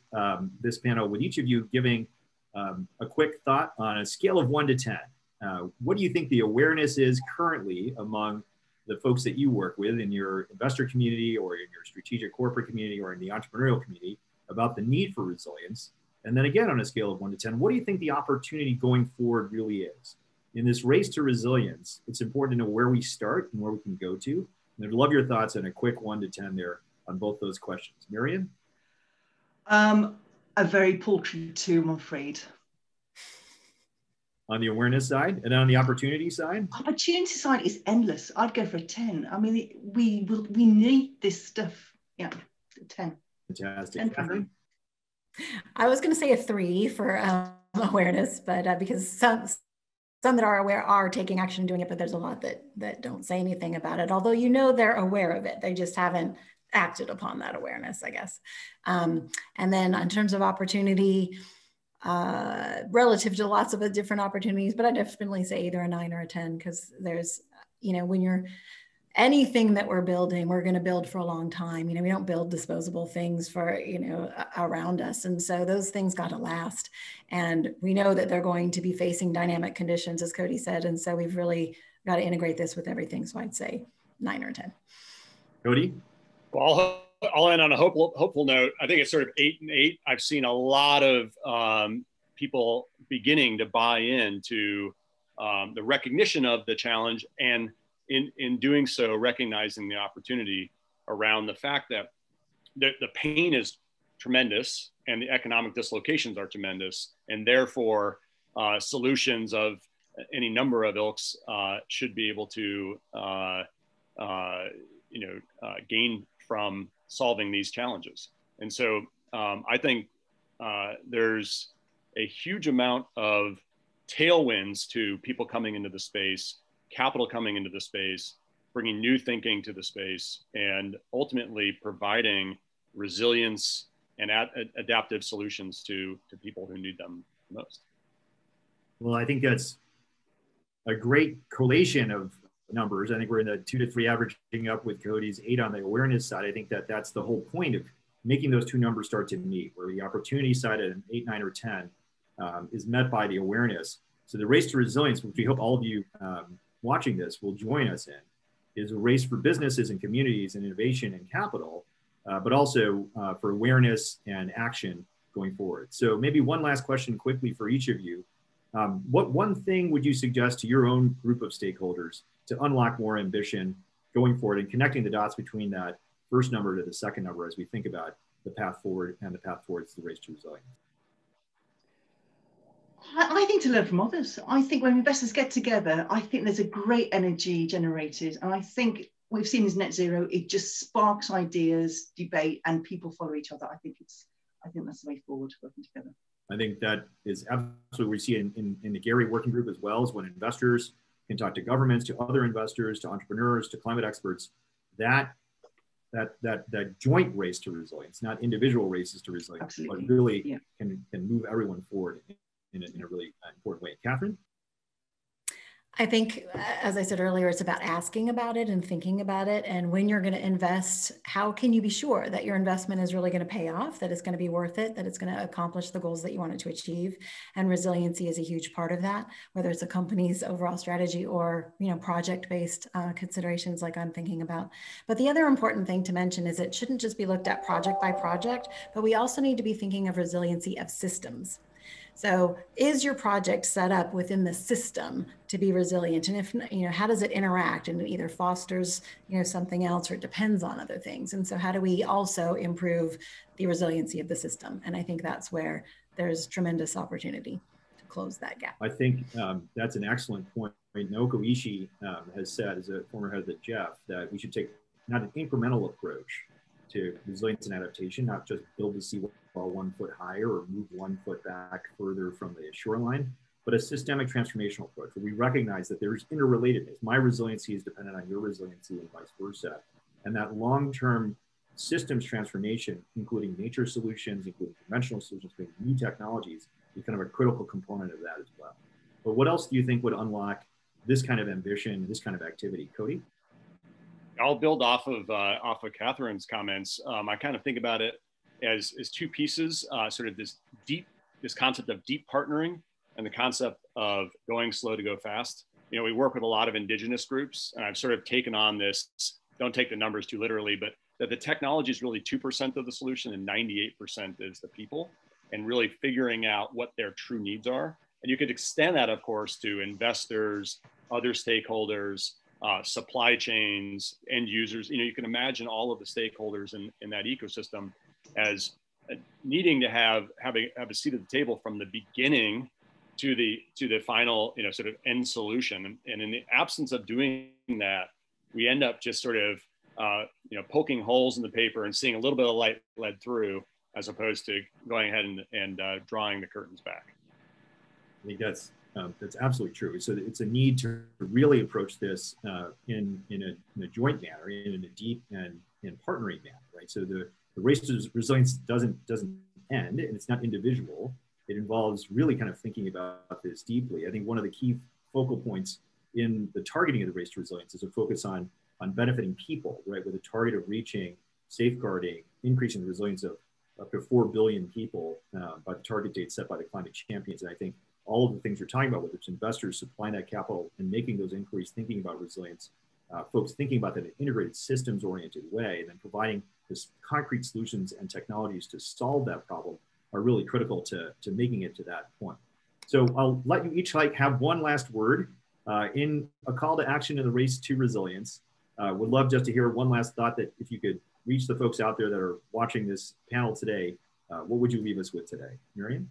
this panel with each of you giving a quick thought on a scale of 1 to 10. What do you think the awareness is currently among the folks that you work with in your investor community or in your strategic corporate community or in the entrepreneurial community about the need for resilience? And then again, on a scale of 1 to 10, what do you think the opportunity going forward really is? In this race to resilience, it's important to know where we start and where we can go to. And I'd love your thoughts on a quick 1 to 10 there on both those questions. Miriam? A very paltry 2, I'm afraid. On the awareness side, and on the opportunity side? Opportunity side is endless. I'd go for a 10. I mean, we need this stuff. Yeah, 10. Fantastic. 10 Catherine? I was going to say a 3 for awareness, but because some that are aware are taking action and doing it, but there's a lot that don't say anything about it. Although they're aware of it, they just haven't acted upon that awareness, I guess. And then in terms of opportunity, relative to lots of different opportunities, but I definitely say either a 9 or a 10, because there's, when you're anything that we're building, we're going to build for a long time. We don't build disposable things for, around us. And so those things got to last. And we know that they're going to be facing dynamic conditions, as Cody said. And so we've really got to integrate this with everything. So I'd say 9 or 10. Cody? Well, I'll end on a hopeful note. I think it's sort of 8 and 8. I've seen a lot of people beginning to buy into the recognition of the challenge, and in doing so, recognizing the opportunity around the fact that the pain is tremendous and the economic dislocations are tremendous, and therefore solutions of any number of ilks should be able to gain from solving these challenges. And so I think there's a huge amount of tailwinds to people coming into the space, capital coming into the space, bringing new thinking to the space, and ultimately providing resilience and adaptive solutions to people who need them most. Well, I think that's a great collation of numbers. I think we're in the 2 to 3 averaging up with Cody's 8 on the awareness side. I think that's the whole point of making those two numbers start to meet, where the opportunity side at an 8, 9, or 10 is met by the awareness. So the race to resilience, which we hope all of you watching this will join us in, is a race for businesses and communities and innovation and capital, but also for awareness and action going forward. So maybe one last question quickly for each of you. What one thing would you suggest to your own group of stakeholders to unlock more ambition going forward and connecting the dots between that first number to the second number as we think about the path forward and the path towards the race to resilience? I think to learn from others. I think when investors get together, I think there's a great energy generated. And I think we've seen as net zero, it just sparks ideas, debate, and people follow each other. I think that's the way forward, working together. I think that is absolutely what we see in the Gary working group as well, is when investors can talk to governments, to other investors, to entrepreneurs, to climate experts, that joint race to resilience, not individual races to resilience, absolutely, but really can move everyone forward in a really important way. Catherine? I think, as I said earlier, it's about asking about it and thinking about it. And when you're going to invest, how can you be sure that your investment is really going to pay off, that it's going to be worth it, that it's going to accomplish the goals that you want it to achieve? And resiliency is a huge part of that, whether it's a company's overall strategy or, project-based considerations like I'm thinking about. But the other important thing to mention is it shouldn't just be looked at project by project, but we also need to be thinking of resiliency of systems. So is your project set up within the system to be resilient? And if, how does it interact? And it either fosters, something else, or it depends on other things. And so how do we also improve the resiliency of the system? And I think that's where there's tremendous opportunity to close that gap. I think that's an excellent point. Naoko Ishii has said, as a former head of the Jeff, that we should take not an incremental approach to resilience and adaptation, not just build the seawall 1 foot higher or move 1 foot back further from the shoreline, but a systemic transformational approach where we recognize that there's interrelatedness. My resiliency is dependent on your resiliency and vice versa. And that long-term systems transformation, including nature solutions, including conventional solutions, including new technologies, is kind of a critical component of that as well. But what else do you think would unlock this kind of ambition, this kind of activity? Cody? I'll build off of Catherine's comments. I kind of think about it as two pieces, sort of this concept of deep partnering and the concept of going slow to go fast. You know, we work with a lot of indigenous groups, and I've sort of taken on this, don't take the numbers too literally, but that the technology is really 2% of the solution and 98% is the people, and really figuring out what their true needs are. And you could extend that, of course, to investors, other stakeholders, supply chains, end users. You know, you can imagine all of the stakeholders in that ecosystem as needing to have a seat at the table from the beginning to the final, you know, sort of end solution. And in the absence of doing that, we end up just sort of, you know, poking holes in the paper and seeing a little bit of light led through, as opposed to going ahead and drawing the curtains back. I think that's absolutely true. So it's a need to really approach this in a joint manner, in a deep and partnering manner, right? So the race to resilience doesn't end, and it's not individual. It involves really kind of thinking about this deeply. I think one of the key focal points in the targeting of the race to resilience is a focus on benefiting people, right? With a target of reaching, safeguarding, increasing the resilience of up to 4 billion people by the target date set by the climate champions. And I think all of the things you're talking about, whether it's investors supplying that capital and making those inquiries, thinking about resilience, folks thinking about that in an integrated systems-oriented way, and then providing this concrete solutions and technologies to solve that problem are really critical to making it to that point. So I'll let you each have one last word in a call to action in the race to resilience. Would love just to hear one last thought, that if you could reach the folks out there that are watching this panel today, what would you leave us with today? Miriam?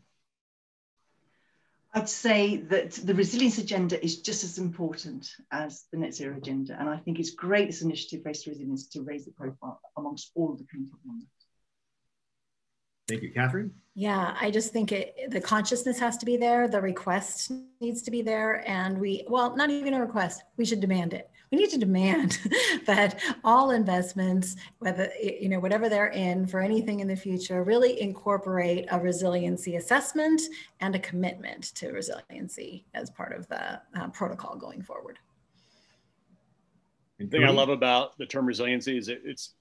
I'd say that the resilience agenda is just as important as the net zero agenda. And I think it's great, this initiative, Race to Resilience, to raise the profile amongst all of the community members. Thank you. Catherine? Yeah, I just think the consciousness has to be there. The request needs to be there. And well, not even a request, we should demand it. We need to demand that all investments, whatever they're in for anything in the future, really incorporate a resiliency assessment and a commitment to resiliency as part of the protocol going forward. The thing I love about the term resiliency is it's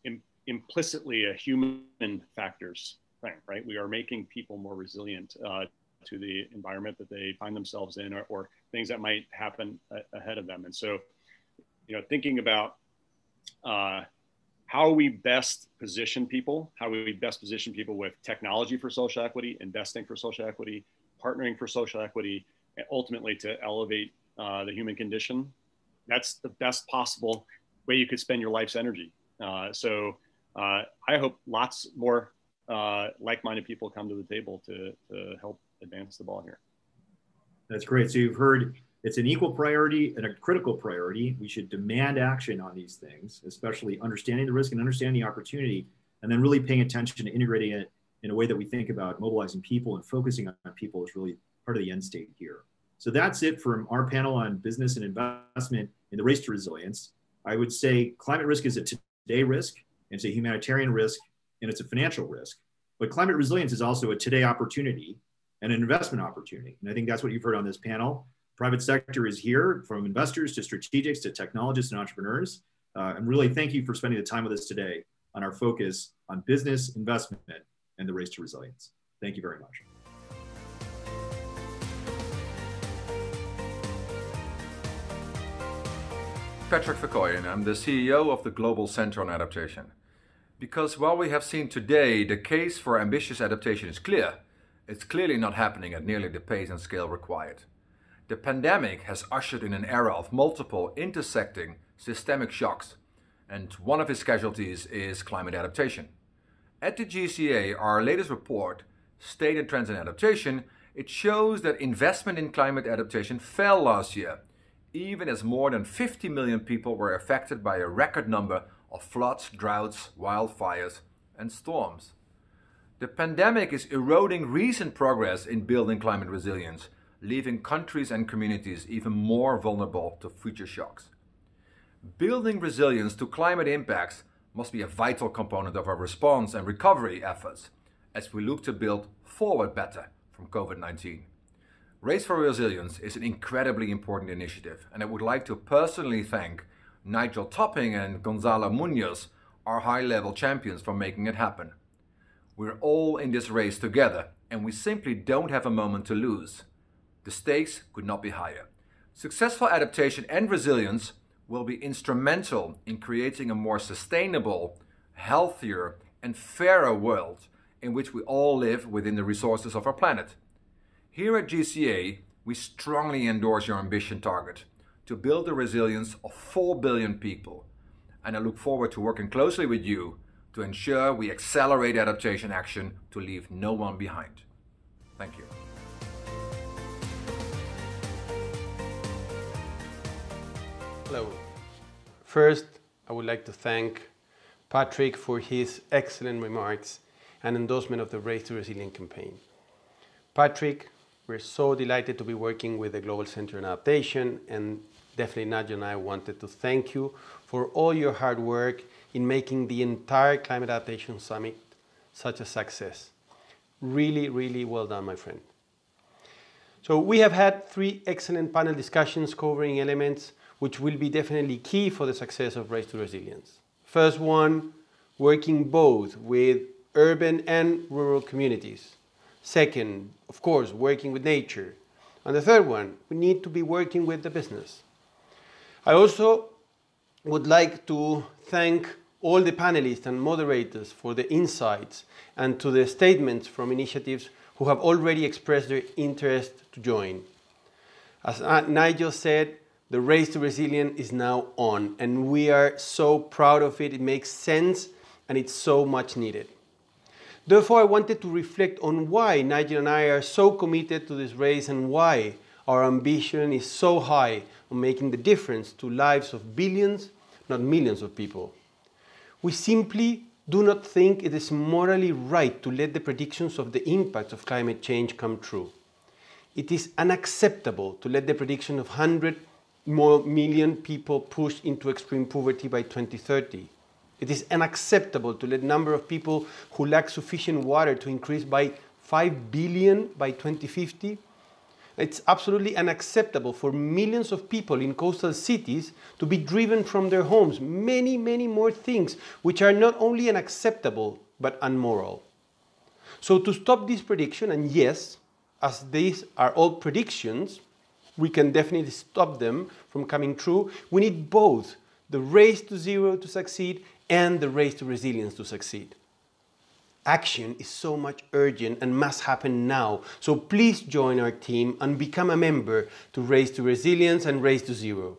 implicitly a human factors thing, right? We are making people more resilient to the environment that they find themselves in, or things that might happen ahead of them. And so, you know, thinking about how we best position people, with technology for social equity, investing for social equity, partnering for social equity, and ultimately to elevate the human condition. That's the best possible way you could spend your life's energy. So I hope lots more like-minded people come to the table to help advance the ball here. That's great. So you've heard it's an equal priority and a critical priority. We should demand action on these things, especially understanding the risk and understanding the opportunity, and then really paying attention to integrating it in a way that we think about mobilizing people and focusing on people is really part of the end state here. So that's it from our panel on business and investment in the race to resilience. I would say climate risk is a today risk, and it's a humanitarian risk, and it's a financial risk. But climate resilience is also a today opportunity and an investment opportunity. And I think that's what you've heard on this panel. Private sector is here, from investors to strategics to technologists and entrepreneurs. And really thank you for spending the time with us today on our focus on business, investment, and the race to resilience. Thank you very much. Patrick Verkooyen, I'm the CEO of the Global Center on Adaptation. Because while we have seen today the case for ambitious adaptation is clear, it's clearly not happening at nearly the pace and scale required. The pandemic has ushered in an era of multiple intersecting systemic shocks, and one of its casualties is climate adaptation. At the GCA, our latest report, State and Trends in Adaptation, it shows that investment in climate adaptation fell last year, even as more than 50 million people were affected by a record number of floods, droughts, wildfires, and storms. The pandemic is eroding recent progress in building climate resilience, leaving countries and communities even more vulnerable to future shocks. Building resilience to climate impacts must be a vital component of our response and recovery efforts as we look to build forward better from COVID-19. Race for Resilience is an incredibly important initiative, and I would like to personally thank Nigel Topping and Gonzalo Munoz, our high-level champions, for making it happen. We're all in this race together, and we simply don't have a moment to lose. The stakes could not be higher. Successful adaptation and resilience will be instrumental in creating a more sustainable, healthier, and fairer world in which we all live within the resources of our planet. Here at GCA, we strongly endorse your ambition target to build the resilience of 4 billion people, and I look forward to working closely with you to ensure we accelerate adaptation action to leave no one behind. Thank you. Hello. First, I would like to thank Patrick for his excellent remarks and endorsement of the Race to Resilience campaign. Patrick, we're so delighted to be working with the Global Center on Adaptation, and definitely Nadia and I wanted to thank you for all your hard work in making the entire Climate Adaptation Summit such a success. Really, really well done, my friend. So we have had 3 excellent panel discussions covering elements which will be definitely key for the success of Race to Resilience. First one, working both with urban and rural communities. Second, of course, working with nature. And the third one, we need to be working with the business. I also would like to thank all the panelists and moderators for the insights and to the statements from initiatives who have already expressed their interest to join. As Nigel said, the Race to Resilience is now on, and we are so proud of it. It makes sense, and it's so much needed. Therefore, I wanted to reflect on why Nigel and I are so committed to this race and why our ambition is so high on making the difference to lives of billions, not millions of people. We simply do not think it is morally right to let the predictions of the impacts of climate change come true. It is unacceptable to let the prediction of 100 more million people pushed into extreme poverty by 2030. It is unacceptable to let the number of people who lack sufficient water to increase by 5 billion by 2050. It's absolutely unacceptable for millions of people in coastal cities to be driven from their homes. Many, many more things which are not only unacceptable, but unmoral. So to stop this prediction, and yes, as these are all predictions, we can definitely stop them from coming true. We need both the race to zero to succeed and the race to resilience to succeed. Action is so much urgent and must happen now. So please join our team and become a member to Race to Resilience and Race to Zero.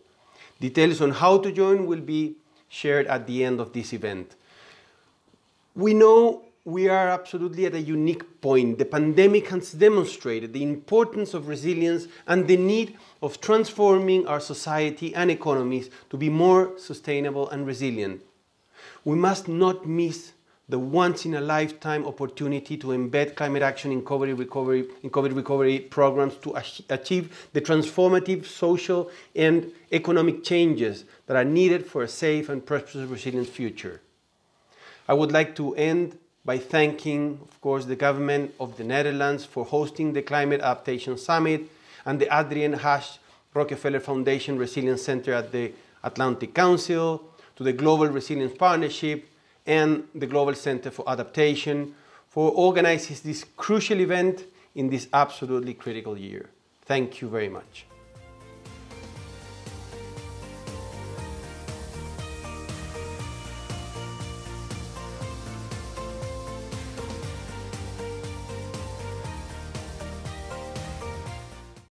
Details on how to join will be shared at the end of this event. We know we are absolutely at a unique point. The pandemic has demonstrated the importance of resilience and the need of transforming our society and economies to be more sustainable and resilient. We must not miss the once-in-a-lifetime opportunity to embed climate action in COVID recovery programs to achieve the transformative social and economic changes that are needed for a safe and prosperous resilient future. I would like to end by thanking, of course, the government of the Netherlands for hosting the Climate Adaptation Summit and the Adrian Hash Rockefeller Foundation Resilience Center at the Atlantic Council, to the Global Resilience Partnership and the Global Center for Adaptation for organizing this crucial event in this absolutely critical year. Thank you very much.